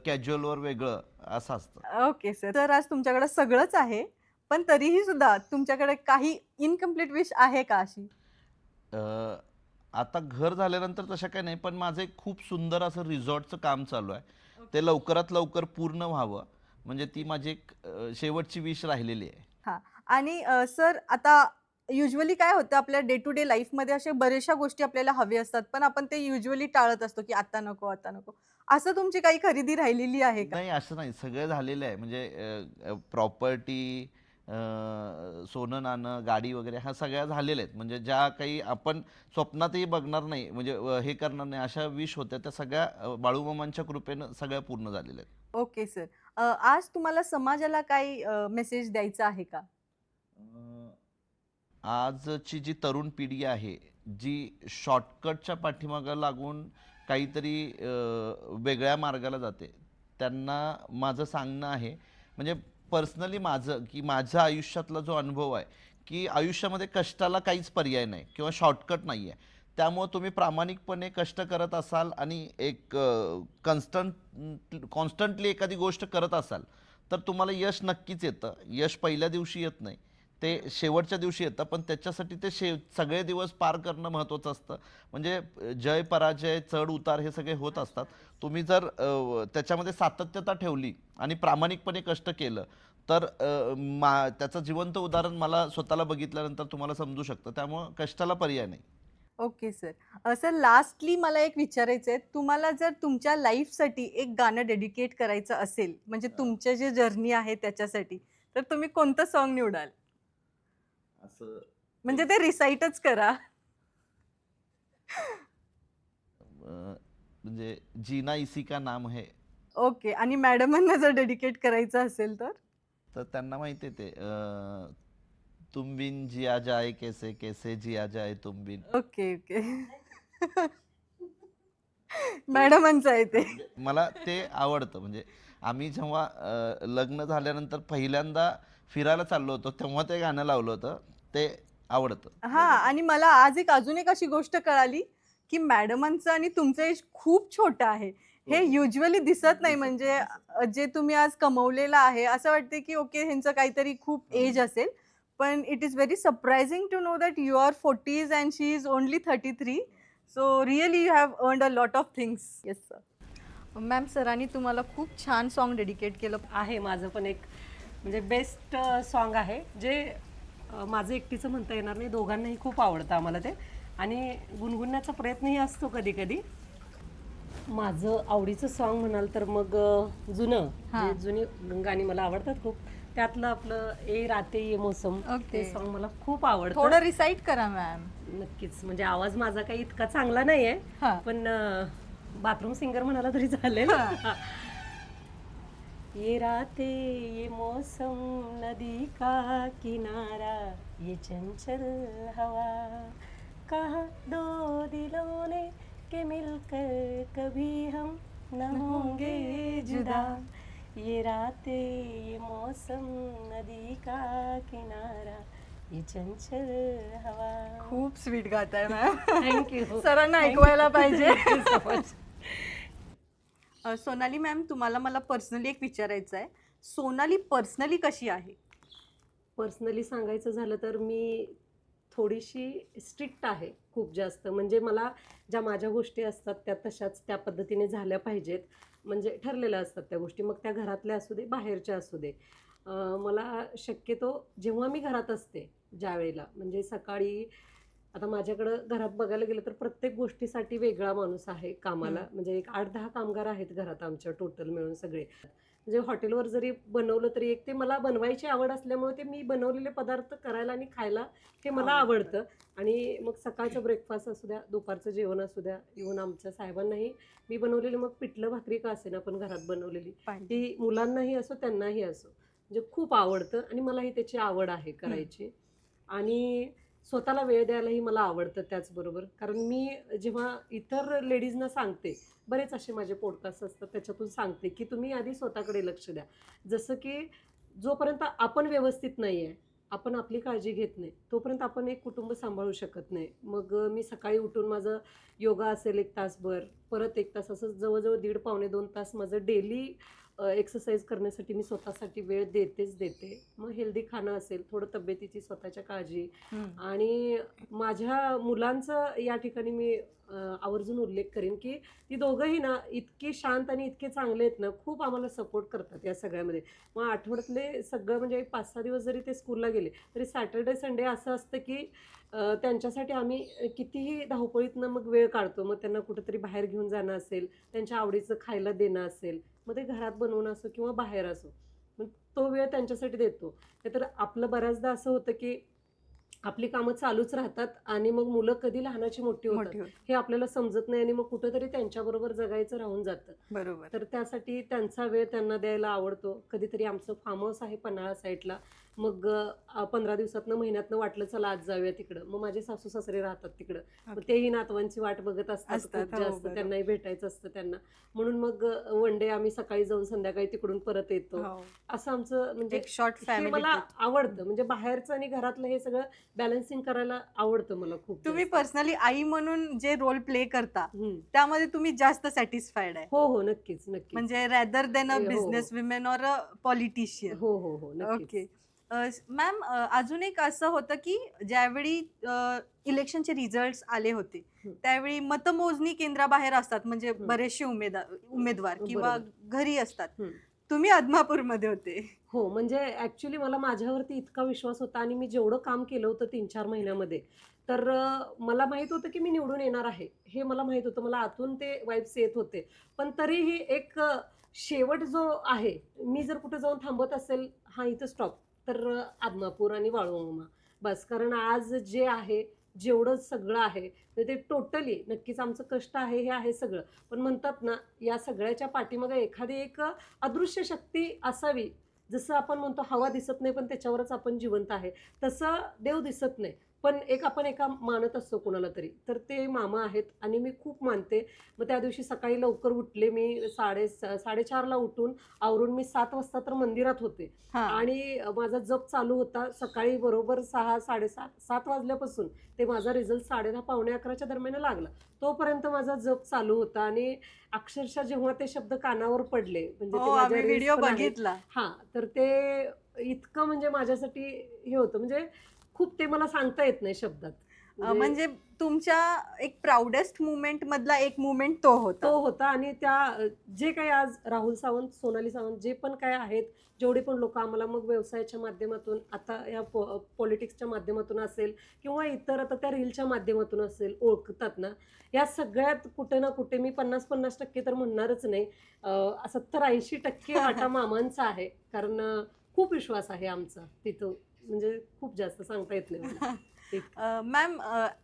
कॅज्युअलवर वेगळं असं असतं. Okay sir. तर आज तुमच्याकडे सगळंच आहे, पण तरीही सुद्धा तुमच्याकडे काही इनकम्प्लीट विश आहे का अशी? अ, आता घर झाल्यानंतर तशा काही नाही, पण माझं एक खूप सुंदर असं रिसॉर्टचं काम चालू आहे. ते लवकरात लवकर पूर्ण व्हावं, म्हणजे ती माझी एक शेवटची विश राहिलेली आहे. हां. आणि सर, आता युजुअली काय होतं, आपल्या डे टू डे लाईफमध्ये अशा बऱ्याचशा गोष्टी आपल्याला हव्या असतात, पण आपण ते युजुअली टाळत असतो, की आता नको, आता नको. असं तुमची काही खरेदी राहिलेली आहे का? नाही, असं नाही, सगळं झालेलं आहे. म्हणजे प्रॉपर्टी, सोनं नाणं, गाडी वगैरे ह्या सगळ्या झालेल्या आहेत. म्हणजे ज्या काही आपण स्वप्नातही बघणार नाही, म्हणजे हे करणार नाही, अशा विश होत्या त्या सगळ्या बाळूमामांच्या कृपेनं सगळ्या पूर्ण झालेल्या आहेत. Okay sir. आज तुम्हाला समाजाला काही मेसेज द्यायचा आहे का? आजची जी तरुण पिढी आहे, जी शॉर्टकटच्या पाठीमागं लागून काहीतरी वेगळ्या मार्गाला जाते, त्यांना माझं सांगणं आहे, म्हणजे पर्सनली माझं, की माझ्या आयुष्यातला जो अनुभव आहे, की आयुष्यामध्ये कष्टाला काहीच पर्याय नाही किंवा शॉर्टकट नाही आहे. त्यामुळं तुम्ही प्रामाणिकपणे कष्ट करत असाल आणि एक कॉन्स्टंटली एखादी गोष्ट करत असाल, तर तुम्हाला यश नक्कीच येतं. यश पहिल्या दिवशी येत नाही, ते शेवटच्या दिवशी येतं, पण त्याच्यासाठी ते सगळे दिवस पार करणं महत्त्वाचं असतं. म्हणजे जय पराजय चढ उतार हे सगळे होत असतात. तुम्ही जर त्याच्यामध्ये सातत्यता ठेवली आणि प्रामाणिकपणे कष्ट केलं, तर त्याचं जिवंत उदाहरण मला स्वतःला बघितल्यानंतर तुम्हाला समजू शकतं. त्यामुळं कष्टाला पर्याय नाही. Okay sir. सर लास्टली मला एक विचारायचं आहे, तुम्हाला जर तुमच्या लाईफसाठी एक गाणं डेडिकेट करायचं असेल, म्हणजे तुमचे जे जर्नी आहे त्याच्यासाठी, तर तुम्ही कोणतं सॉन्ग निवडाल? असं म्हणजे ते रिसाइटच करा. म्हणजे जीना इसी का नाम है. ओके. आणि मॅडमांना जर डेडिकेट करायचं असेल तर? तर त्यांना माहिती आहे ते तुम बिन जिया जाए कैसे, कैसे जिया जाए तुम बिन. Okay, okay. मॅडमांचं आहे ते. मला ते आवडतं. म्हणजे आम्ही जेव्हा लग्न झाल्यानंतर पहिल्यांदा फिरायला चाललो होतो, तेव्हा ते गाणं लावलं होतं. ते आवडतं. हां. आणि मला आज अजून एक अशी गोष्ट कळाली, की मॅडमांचं आणि तुमचं एज खूप छोटं आहे. हे युजुअली दिसत नाही. म्हणजे जे तुम्ही आज कमवलेलं आहे, असं वाटते की ओके ह्यांचं काहीतरी खूप एज असेल. पण it is very surprising to know that you are 40s and she is only 33. So really you have earned a lot of things. Yes sir. Ma'am सरांनी तुम्हाला खूप छान सॉन्ग डेडिकेट केलं. आहे माझं पण एक म्हणजे बेस्ट सॉन्ग आहे जे माझं एकटीचं म्हणता येणार नाही, दोघांनाही खूप आवडतं आम्हाला ते आणि गुणगुणण्याचा प्रयत्नही असतो कधी कधी. माझं आवडीचं सॉन्ग म्हणाल तर मग जुनं जे जुनी गाणी मला आवडतात खूप. त्यातलं आपलं ए राते ये मोसम ते सॉन्ग मला खूप आवडतं. थोडं रिसाइट करा मॅम. नक्कीच. म्हणजे आवाज माझा काही इतका चांगला नाहीये, हां. पण बाथरूम सिंगर म्हणाला तरी चालेल. ये राते ये मौसम नदी का किनारा ये चंचल हवा कहा दो दिलों ने के मिलकर कभी हम न होंगे जुदा ये राते ये मौसम नदी का किनारा ये चंचल हवा. खूप स्वीट गाताय मॅम. थँक्यू. सरांना ऐकवायला पाहिजे. सोनाली मॅम तुम्हाला मला पर्सनली एक विचारायचं आहे. सोनाली पर्सनली कशी आहे? पर्सनली सांगायचं झालं तर मी थोडीशी स्ट्रिक्ट आहे खूप जास्त. म्हणजे मला ज्या माझ्या गोष्टी असतात त्या तशाच त्या पद्धतीने झाल्या पाहिजेत. म्हणजे ठरलेल्या असतात त्या गोष्टी, मग त्या घरातल्या असू दे बाहेरच्या असू दे. मला शक्यतो जेव्हा मी घरात असते ज्यावेळेला म्हणजे सकाळी आता माझ्याकडं घरात बघायला गेलं तर प्रत्येक गोष्टीसाठी वेगळा माणूस आहे कामाला. म्हणजे एक 8-10 कामगार आहेत घरात आमच्या टोटल मिळून सगळे. म्हणजे हॉटेलवर जरी बनवलं तरी एक ते मला बनवायची आवड असल्यामुळे ते मी बनवलेले पदार्थ करायला आणि खायला हे मला आवडतं. आणि मग सकाळचं ब्रेकफास्ट असू द्या, दुपारचं जेवण असू द्या, इव्हन आमच्या साहेबांनाही मी बनवलेली मग पिठलं भाकरी का असेना पण घरात बनवलेली ती मुलांनाही असो त्यांनाही असो म्हणजे खूप आवडतं आणि मलाही त्याची आवड आहे करायची. आणि स्वतःला वेळ द्यायलाही मला आवडतं त्याचबरोबर. कारण मी जेव्हा इतर लेडीजना सांगते, बरेच असे माझे पॉडकास्ट असतात त्याच्यातून सांगते की तुम्ही आधी स्वतःकडे लक्ष द्या. जसं की जोपर्यंत आपण व्यवस्थित नाही आहे, आपण आपली काळजी घेत नाही, तोपर्यंत आपण एक कुटुंब सांभाळू शकत नाही. मग मी सकाळी उठून माझं योगा असेल 1 तासभर, परत 1 तास असं जवळजवळ 1.5-2 तास माझं डेली एक्सरसाइज करण्यासाठी मी स्वतःसाठी वेळ देते. मग हेल्दी खाणं असेल, थोडं तब्येतीची स्वतःच्या काळजी, आणि माझ्या मुलांचं या ठिकाणी मी आवर्जून उल्लेख करेन की ती दोघंही ना इतकी शांत आणि इतके चांगले आहेत ना, खूप आम्हाला सपोर्ट करतात या सगळ्यामध्ये. मग आठवड्यातले सगळं म्हणजे 5-6 दिवस जरी ते स्कूलला गेले तरी सॅटर्डे संडे असं असतं की त्यांच्यासाठी आम्ही कितीही धावपळीतनं मग वेळ काढतो. मग त्यांना कुठेतरी बाहेर घेऊन जाणं असेल, त्यांच्या आवडीचं खायला देणं असेल, मग ते घरात बनवणं असो किंवा बाहेर असो, मग तो वेळ त्यांच्यासाठी देतो. नाहीतर आपलं बऱ्याचदा असं होतं की आपली कामं चालूच राहतात आणि मग मुलं कधी लहानाची मोठी होतात हे आपल्याला समजत नाही आणि मग कुठेतरी त्यांच्याबरोबर जगायचं राहून जातं. बरोबर. तर त्यासाठी त्यांचा वेळ त्यांना द्यायला आवडतो. कधीतरी आमचं फार्म हाऊस आहे पन्हाळा साईडला, मग 15 दिवसातनं महिन्यातनं वाटलं चला आज जाऊया तिकडं. मग माझे सासू सासरे राहतात तिकडं, मग तेही नातवांची वाट बघत असतात खूप जास्त, त्यांनाही भेटायचं असतं त्यांना. म्हणून मग वन डे आम्ही सकाळी जाऊन संध्याकाळी तिकडून परत येतो. असं आमचं म्हणजे शॉर्ट हे मला आवडतं. म्हणजे बाहेरचं आणि घरातलं हे सगळं बॅलन्सिंग करायला आवडतं मला खूप. तुम्ही पर्सनली आई म्हणून जे रोल प्ले करता त्यामध्ये तुम्ही जास्त सॅटिस्फाईड आहे? हो हो, नक्कीच नक्कीच. म्हणजे rather than a business women or a politician? हो हो हो, नक्कीच. ओके मॅम, अजून एक असं होतं की ज्यावेळी इलेक्शनचे रिझल्ट आले होते त्यावेळी मतमोजणी केंद्राबाहेर असतात, म्हणजे बरेचसे उमेदवार किंवा घरी असतात. तुम्ही आदमापूरमध्ये होते. हो, म्हणजे ऍक्च्युली मला माझ्यावरती इतका विश्वास होता आणि मी जेवढं काम केलं होतं 3-4 महिन्यामध्ये, तर मला माहित होतं की मी निवडून येणार आहे, हे मला माहित होतं. मला आतून ते वाईब्स येत होते. पण तरीही एक शेवट जो आहे, मी जर कुठे जाऊन थांबत असेल, हा इथं स्टॉप, तर आदमापूर आणि वाळूंबा बस. कारण आज जे आहे, जेवढं सगळं आहे ते टोटली नक्कीच आमचं कष्ट आहे, हे आहे सगळं. पण म्हणतात ना, या सगळ्याच्या पाठीमागे एखादी एक अदृश्य शक्ती असावी. जसं आपण म्हणतो हवा दिसत नाही पण त्याच्यावरच आपण जिवंत आहे, तसं देव दिसत नाही पण आपण एका मानत असतो कोणाला तरी, तर ते मामा आहेत आणि मी खूप मानते. मग त्या दिवशी सकाळी लवकर उठले मी, 4:30ला उठून आवरून मी 7 वाजता तर मंदिरात होते आणि माझा जप चालू होता सकाळी बरोबर 6-7 वाजल्यापासून ते माझा रिझल्ट 10:30-11:15 दरम्यान लागला. तोपर्यंत माझा जप चालू होता आणि अक्षरशः जेव्हा ते शब्द कानावर पडले, म्हणजे ते माझ्या व्हिडिओ बघितला, तर ते इतकं म्हणजे माझ्यासाठी हे होतं, म्हणजे खूप ते मला सांगता येत नाही शब्दात. म्हणजे तुमच्या एक प्राऊडेस्ट मुवमेंट मधला एक मुवमेंट तो होता. आणि त्या जे काही आज राहुल सावंत, सोनाली सावंत जे पण काय आहेत, जेवढे पण लोक आम्हाला मग व्यवसायाच्या माध्यमातून, आता या पॉलिटिक्सच्या माध्यमातून असेल किंवा इतर आता त्या रीलच्या माध्यमातून असेल, ओळखतात ना, या सगळ्यात कुठे ना कुठे मी 50% तर म्हणणारच नाही, 70-80% वाटा मामांचा आहे. कारण खूप विश्वास आहे आमचा तिथं, म्हणजे खूप जास्त सांगता येत नाही. मॅम,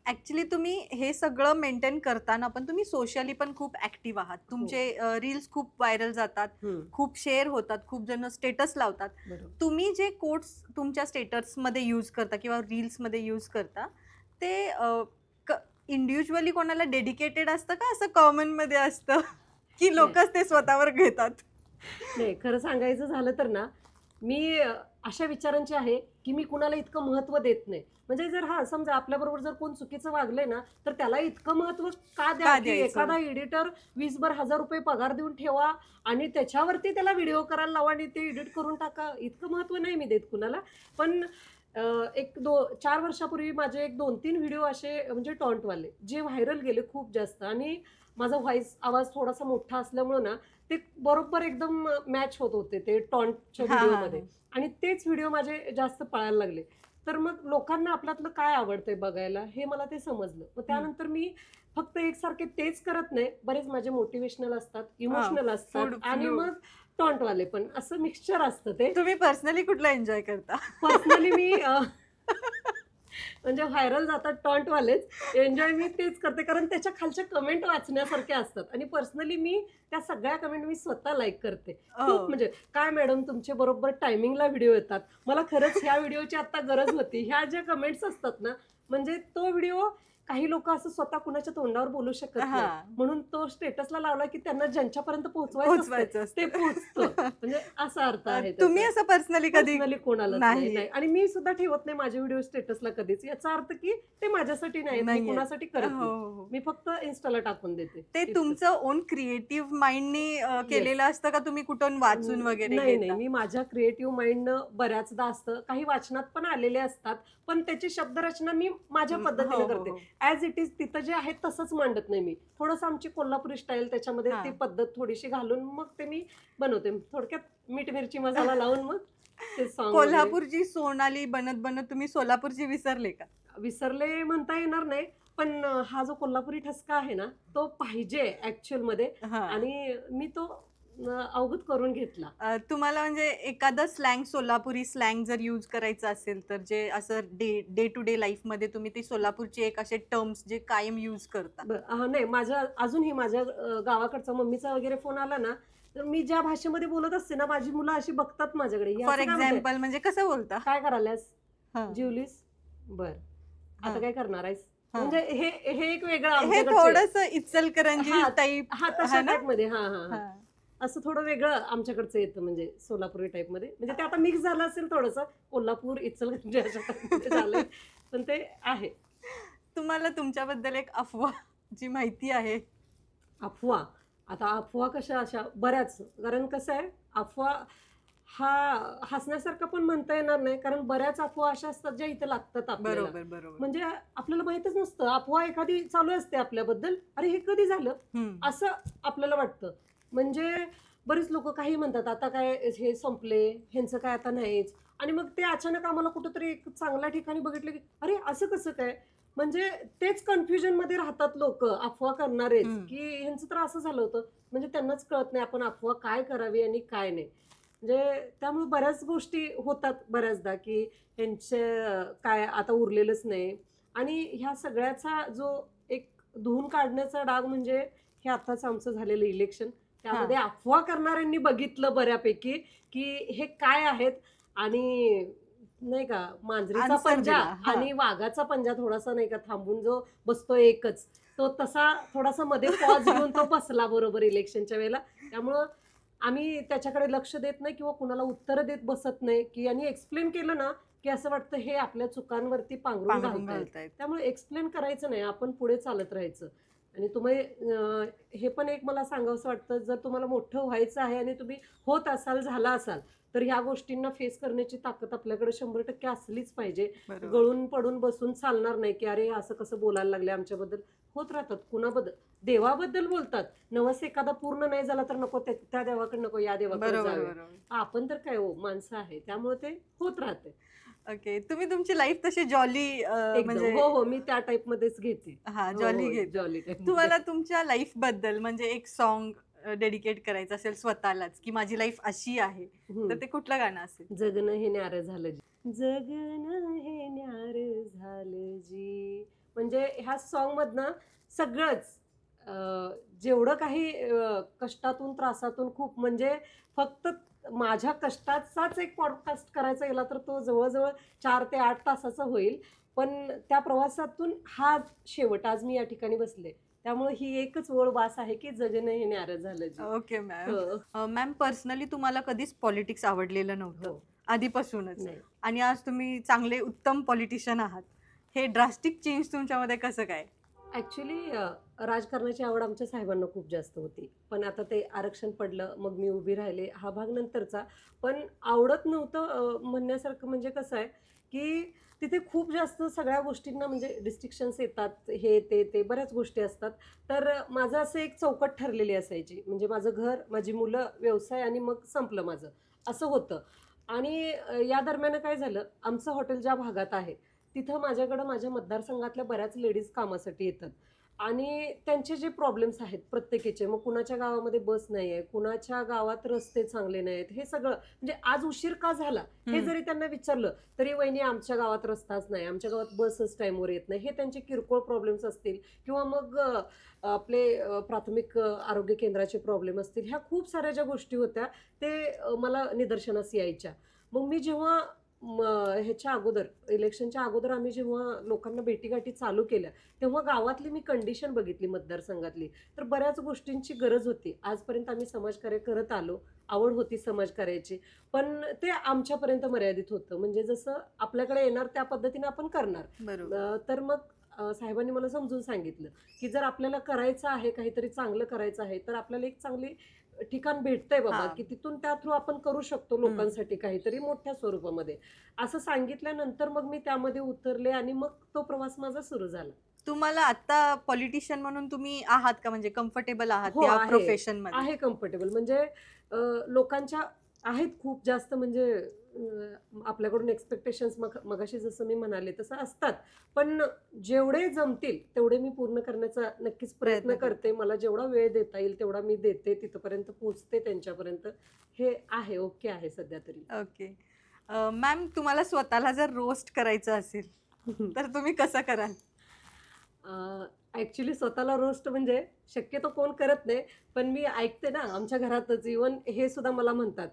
ऍक्च्युली तुम्ही हे सगळं मेंटेन करताना पण तुम्ही सोशली पण खूप ऍक्टिव्ह आहात. तुमचे रील्स खूप व्हायरल जातात, खूप शेअर होतात, खूप जण स्टेटस लावतात. तुम्ही जे कोट्स तुमच्या स्टेटसमध्ये यूज करता किंवा रील्समध्ये यूज करता ते इंडिव्हिज्युअली कोणाला डेडिकेटेड असतं का असं कॉमन मध्ये असतं की लोकच ते स्वतःवर घेतात? नाही, खरं सांगायचं झालं तर ना, मी अशा विचारांची आहे की मी कुणाला इतकं महत्त्व देत नाही. म्हणजे जर समजा आपल्याबरोबर जर कोण चुकीचं वागलंय ना, तर त्याला इतकं महत्त्व का द्यायचं? एखादा एडिटर 20,000 रुपये पगार देऊन ठेवा आणि त्याच्यावरती त्याला व्हिडिओ करायला लावा आणि ते एडिट करून टाका, इतकं महत्त्व नाही मी देत कुणाला. पण 4 वर्षापूर्वी माझे 2-3 व्हिडिओ असे म्हणजे टॉन्टवाले जे व्हायरल गेले खूप जास्त, आणि माझा आवाज थोडासा मोठा असल्यामुळे ना ते बरोबर एकदम मॅच होत होते ते टॉन्टच्या व्हिडिओमध्ये, आणि तेच व्हिडिओ माझे जास्त पळायला लागले. तर मग लोकांना आपल्यातलं काय आवडतंय बघायला हे मला ते समजलं. मग त्यानंतर मी फक्त एकसारखे तेच करत नाही, बरेच माझे मोटिवेशनल असतात, इमोशनल असतात आणि मग टॉन्टवाले पण, असं मिक्सचर असतं ते. तुम्ही पर्सनली कुठला एन्जॉय करता? पर्सनली मी म्हणजे व्हायरल जातात टॉन्टवालेच, एन्जॉय मी तेच करते कारण त्याच्या खालच्या कमेंट वाचण्यासारख्या असतात आणि पर्सनली मी त्या सगळ्या कमेंट मी स्वतः लाईक करते. खूप म्हणजे काय मॅडम तुमचे बरोबर टायमिंगला व्हिडिओ येतात, मला खरंच ह्या व्हिडिओची आता गरज होती, ह्या ज्या कमेंट्स असतात ना, म्हणजे तो व्हिडिओ काही लोक असं स्वतः कुणाच्या तोंडावर बोलू शकत नाही, हा म्हणून तो स्टेटसला लावला की त्यांना ज्यांच्यापर्यंत पोहोचवायचं असतं, पोचवायचं ते असतं. पोहोचतं. म्हणजे असा अर्थ आहे तुम्ही त्याचा. असं पर्सनली कधी पर्सनली कोणालाच नाही. नाही. आणि मी सुद्धा ठेवत नाही माझे व्हिडिओ स्टेटसला कधीच. याचा अर्थ की ते माझ्यासाठी नाही, मी नाहीये. कुणासाठी करत हो, नाही. हो, हो. मी फक्त इन्स्टाला टाकून देते. ते इतकंच. तुमचं ओन क्रिएटिव्ह माइंडने केलेलं असतं का तुम्ही कुठून वाचून वगैरे नाही घेता? मी माझ्या क्रिएटिव्ह माइंडनं बऱ्याचदा असतं, काही वाचनात पण आलेले असतात, पण त्याची शब्दरचना मी माझ्या पद्धतीने हो, हो, करते. हो. ॲज इट इज तिथं जे आहे तसंच मांडत नाही मी. थोडंसं आमची कोल्हापुरी स्टाईल त्याच्यामध्ये हा. ती पद्धत थोडीशी घालून मग ते मी बनवते. थोडक्यात मीठ मिरची मसाला लावून मग ते सॉन्ग कोल्हापूरची सोनाली बनत बनत तुम्ही सोलापूरची विसरले का? विसरले म्हणता येणार नाही, पण हा जो कोल्हापुरी ठसका आहे ना, तो पाहिजे ऍक्च्युअल मध्ये, हा. आणि मी तो अवगत करून घेतला. तुम्हाला म्हणजे एखादा स्लँग, सोलापुरी स्लँग जर यूज करायचं असेल तर जे असं डे टू डे लाईफ मध्ये तुम्ही ते सोलापूरचे एक असे टर्म्स जे कायम यूज करता? नाही, माझ्या अजूनही माझ्या गावाकडचा मम्मीचा वगैरे फोन आला ना, तर मी ज्या भाषेमध्ये बोलत असते ना, माझी मुलं अशी बघतात माझ्याकडे, हे फॉर असं काय म्हणते? एक्झाम्पल म्हणजे कसं बोलता? काय करायलास, हा. जेवलीस, बर आता हा. काय करणार आहेस, हा. म्हणजे हे एक वेगळं हे आमच्याकडचं आहे. थोडस इचलकरंजी हा, टाईप हा तशा है ना? टाईप मध्ये, हा हा हा असं थोडं वेगळं आमच्याकडचं येतं, म्हणजे सोलापुरी टाईप मध्ये. म्हणजे ते आता मिक्स झालं असेल थोडंसं, कोल्हापूर इचलकरंजी अशा type मध्ये झालंय, पण ते आहे. तुम्हाला तुमच्याबद्दल एक अफवा जी माहिती आहे? अफवा, आता अफवा कशा अशा बऱ्याच, कारण कसं आहे, अफवा हा हसण्यासारखं पण म्हणता येणार नाही, कारण बऱ्याच अफवा अशा असतात ज्या इथे लागतात आपल्याला. बरोबर बरोबर. म्हणजे आपल्याला माहितच नसतं, अफवा एखादी चालू असते आपल्याबद्दल, अरे हे कधी झालं हम्म. असं आपल्याला वाटतं. म्हणजे बरीच लोक काही म्हणतात, आता काय हे संपले, ह्यांचं काय आता नाहीच, आणि मग ते अचानक आम्हाला कुठंतरी एक चांगल्या ठिकाणी बघितलं की अरे असं कसं काय, म्हणजे तेच कन्फ्युजन मध्ये राहतात लोक अफवा करणारेच, की ह्यांचं तर असं झालं होतं. म्हणजे त्यांनाच कळत नाही आपण अफवा काय करावी आणि काय नाही. म्हणजे त्यामुळे बऱ्याच गोष्टी होतात बऱ्याचदा की ह्यांचे काय आता उरलेलंच नाही. आणि ह्या सगळ्याचा जो एक धुवून काढण्याचा डाग म्हणजे हे आताच आमचं झालेलं इलेक्शन, त्यामध्ये अफवा करणाऱ्यांनी बघितलं बऱ्यापैकी की हे काय आहेत, आणि नाही का मांजरीचा Answer पंजा दिला, हा. आणि वाघाचा पंजा थोडासा नाही का थांबून जो बसतो एकच, तो तसा थोडासा मध्ये पॉज घेऊन तो बसला बरोबर इलेक्शनच्या वेळेला. त्यामुळं आम्ही त्याच्याकडे लक्ष देत नाही किंवा कुणाला उत्तर देत बसत नाही, की यांनी एक्सप्लेन केलं ना की असं वाटतं हे आपल्या चुकांवरती पांघरून पांघरून घालतायत. घालतायत. त्यामुळे एक्सप्लेन करायचं नाही, आपण पुढे चालत राहायचं. आणि तुम्ही हे पण एक मला सांगावंसं वाटतं, जर तुम्हाला मोठं व्हायचं आहे आणि तुम्ही होत असाल, झाला असाल, तर ह्या गोष्टींना फेस करण्याची ताकद आपल्याकडे 100% असलीच पाहिजे. बरोबर. गळून पडून बसून चालणार नाही की अरे असं कसं बोलायला लागले आमच्याबद्दल. होत राहतात, कुणाबद्दल, देवाबद्दल बोलतात, नवस एखादा पूर्ण नाही झाला तर नको त्या देवाकडे नको, या देवाकडे बरोबर जावे. बरोबर. आपण तर काय हो, माणसं आहे, त्यामुळे ते होत राहते ओके, तुम्ही तुमची लाईफ तशी जॉली एकदम. म्हणजे हो मी त्या टाइप मध्येच घेते. हा जॉली घेत. Jolly type. तुम्हाला तुमच्या लाईफ बद्दल म्हणजे एक सॉन्ग डेडिकेट करायचं असेल स्वतःलाच की माझी लाईफ अशी आहे, तर ते कुठलं गाणं असेल? जगणं हे न्यारं झालं जी, जगणं हे न्यारं झालं जी, म्हणजे ह्या सॉन्ग मधनं सगळंच जेवढं काही कष्टातून त्रासातून खूप, म्हणजे फक्त माझ्या कष्टाचाच एक पॉडकास्ट करायचा गेला तर तो जवळजवळ 4 ते 8 तासाचा होईल. पण त्या प्रवासातून हा शेवट, आज मी या ठिकाणी बसले, त्यामुळे ही एकच ओळ वास आहे की जगणं हे न्यारं झालं जी. Okay ma'am. हो. मॅम पर्सनली तुम्हाला कधीच पॉलिटिक्स आवडलेलं नव्हतं हो. आधीपासूनच, नाही. आणि आज तुम्ही चांगले उत्तम पॉलिटिशियन आहात. हे ड्रास्टिक चेंज तुमच्यामध्ये कसं काय? ॲक्च्युली राजकारणाची आवड आमच्या साहेबांना खूप जास्त होती, पण आता ते आरक्षण पडलं, मग मी उभी राहिले, हा भाग नंतरचा. पण आवडत नव्हतं म्हणण्यासारखं म्हणजे कसं आहे की तिथे खूप जास्त सगळ्या गोष्टींना म्हणजे रिस्ट्रिक्शन्स येतात, हे ते बऱ्याच गोष्टी असतात. तर माझं असं एक चौकट ठरलेली असायची, म्हणजे माझं घर, माझी मुलं, व्यवसाय, आणि मग संपलं माझं, असं होतं. आणि या दरम्यान काय झालं, आमचं हॉटेल ज्या भागात आहे तिथं माझ्याकडं माझ्या मतदारसंघातल्या बऱ्याच लेडीज कामासाठी येतात, आणि त्यांचे जे प्रॉब्लेम्स आहेत प्रत्येकीचे, मग कुणाच्या गावामध्ये बस नाही आहे, कुणाच्या गावात रस्ते चांगले नाही आहेत, हे सगळं, म्हणजे आज उशीर का झाला हे जरी त्यांना विचारलं तरी वहिनी आमच्या गावात रस्ताच नाही, आमच्या गावात बसच टाईमवर येत नाही, हे त्यांचे किरकोळ प्रॉब्लेम्स असतील, किंवा मग आपले प्राथमिक आरोग्य केंद्राचे प्रॉब्लेम असतील, ह्या खूप साऱ्या ज्या गोष्टी होत्या ते मला निदर्शनास यायच्या. मग मी जेव्हा ह्याच्या अगोदर इलेक्शनच्या अगोदर आम्ही जेव्हा लोकांना भेटीगाठी चालू केल्या तेव्हा गावातली मी कंडिशन बघितली मतदारसंघातली. तर बऱ्याच गोष्टींची गरज होती. आजपर्यंत आम्ही समाजकार्य करत आलो. आवड होती समाजकार्याची. पण ते आमच्यापर्यंत मर्यादित होतं. म्हणजे जसं आपल्याकडे येणार त्या पद्धतीने आपण करणार. बरोबर. तर मग साहेबांनी मला समजून सांगितलं, की जर आपल्याला करायचं आहे, काहीतरी चांगलं करायचं आहे, तर आपल्याला एक चांगली ठिकाण भेटतंय बाबा, हां. की तिथून त्या थ्रू आपण करू शकतो लोकांसाठी काहीतरी मोठ्या स्वरूपामध्ये. असं सांगितल्यानंतर मग मी त्यामध्ये उतरले आणि मग तो प्रवास माझा सुरू झाला. तुम्हाला आता पॉलिटिशियन म्हणून तुम्ही आहात का, म्हणजे कम्फर्टेबल आहात हो, या आहे. प्रोफेशन मध्ये? आहे कम्फर्टेबल. म्हणजे लोकांच्या आहेत खूप जास्त म्हणजे आपल्याकडून एक्स्पेक्टेशन्स मगाशी जसं मी म्हणाले तसं असतात. पण जेवढे जमतील तेवढे मी पूर्ण करण्याचा नक्कीच प्रयत्न प्रयत्न करते. मला जेवढा वेळ देता येईल तेवढा मी देते. तिथपर्यंत पोहोचते त्यांच्यापर्यंत. हे आहे, ओके आहे सध्या तरी. ओके. मॅम, तुम्हाला स्वतःला जर रोस्ट करायचं असेल तर तुम्ही कसं कराल? ॲक्च्युली स्वतःला रोस्ट म्हणजे शक्यतो कोण करत नाही. पण मी ऐकते ना आमच्या घरातच इव्हन हे सुद्धा मला म्हणतात.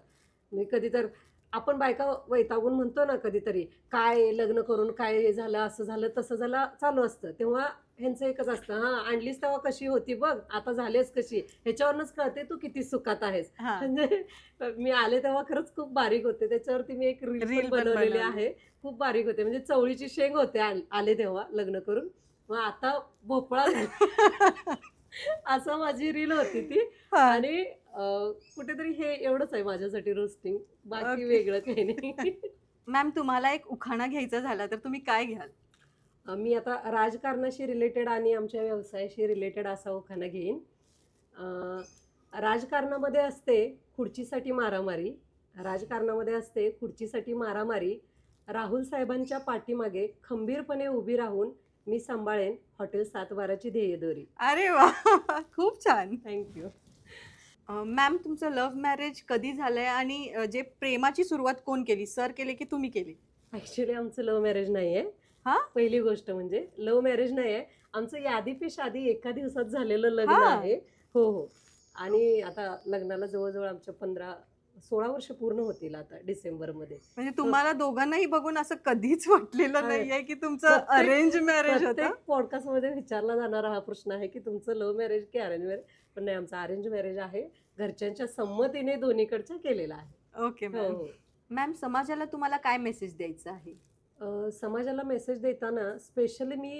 मी कधी तर आपण बायका वैतागून म्हणतो ना कधीतरी, "काय लग्न करून काय हे झालं, असं झालं, तसं झालं" चालू असतं. तेव्हा ह्यांचं एकच असतं, "हां, आणलीस तेव्हा कशी होती बघ, आता झालीस कशी." ह्याच्यावरूनच कळते तू किती सुखात आहेस. हां. म्हणजे मी आले तेव्हा खरंच खूप बारीक होते. त्याच्यावरती मी एक रील रील पण पण बनवलेली बनवली. आहे. खूप बारीक होते. म्हणजे चवळीची शेंग होते आले तेव्हा लग्न करून. मग आता भोपळा झाला. असं माझी रील होती ती. हां. आणि कुठेतरी हे एवढंच आहे माझ्यासाठी रोस्टिंग. बाकी ओके. वेगळं काही नाही. मॅम, तुम्हाला एक उखाणा घ्यायचा झाला तर तुम्ही काय घ्याल? मी आता राजकारणाशी रिलेटेड आणि आमच्या व्यवसायाशी रिलेटेड असा उखाणा घेईन. अ, राजकारणामध्ये असते खुर्चीसाठी मारामारी. राजकारणामध्ये असते खुर्चीसाठी मारामारी. राहुल साहेबांच्या पाठीमागे खंबीरपणे उभी राहून मी सांभाळेन हॉटेल 7/12ची ध्येयधोरी. अरे वा! खूप छान. Thank you. मॅम, तुमचं लव्ह मॅरेज कधी झालंय आणि जे प्रेमाची सुरुवात कोण केली? सर केली की तुम्ही केली? ॲक्च्युली आमचं लव्ह मॅरेज नाही आहे. हां? पहिली गोष्ट म्हणजे लव्ह मॅरेज नाही आहे. आमचं यादी पे शादी एका दिवसात झालेलं लग्न हां. आहे. हो, हो. आणि आता लग्नाला जवळ-जवळ आमच्या 16 वर्ष पूर्ण होतील आता डिसेंबरमध्ये. म्हणजे हो. तुम्हाला दोघांनाही बघून असं कधीच वाटलेलं हां. नाहीये की तुमचं प्रत्येक अरेंज मॅरेज होतं? प्रत्येक पॉडकास्टमध्ये विचारला जाणारा हा प्रश्न आहे, की तुमचं लव्ह मॅरेज की अरेंज मॅरेज? पण नाही, आमचं अरेंज मॅरेज आहे. घरच्यांच्या संमतीने दोन्हीकडच्या केलेला आहे. ओके हो, मॅम. हो. मॅम, समाजाला तुम्हाला काय मेसेज द्यायचा आहे? समाजाला मेसेज देताना स्पेशली मी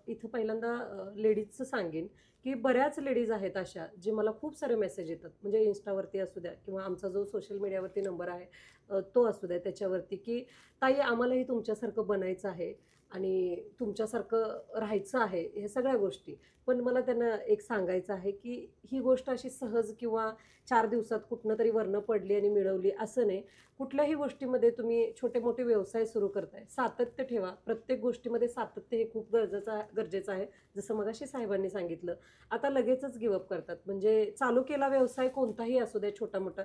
इथं पहिल्यांदा लेडीजचं सांगेन, की बऱ्याच लेडीज आहेत अशा, जे मला खूप सारे मेसेज येतात. म्हणजे Instaवरती असू द्या किंवा आमचा जो सोशल मीडियावरती नंबर आहे तो असू द्या त्याच्यावरती, की "ताई, आम्हालाही तुमच्यासारखं बनायचं आहे आणि तुमच्यासारखं राहायचं आहे." ह्या सगळ्या गोष्टी. पण मला त्यांना एक सांगायचं आहे, की ही गोष्ट अशी सहज किंवा 4 दिवसात कुठनं तरी वरनं पडली आणि मिळवली असं नाही. कुठल्याही गोष्टीमध्ये तुम्ही छोटे-मोठे व्यवसाय सुरू करताय, सातत्य ठेवा. प्रत्येक गोष्टीमध्ये सातत्य हे खूप गरजेचं आहे. जसं मगाशी साहेबांनी सांगितलं. आता लगेचच गिव्ह अप करतात. म्हणजे चालू केला व्यवसाय कोणताही असू द्या, छोटा-मोठा,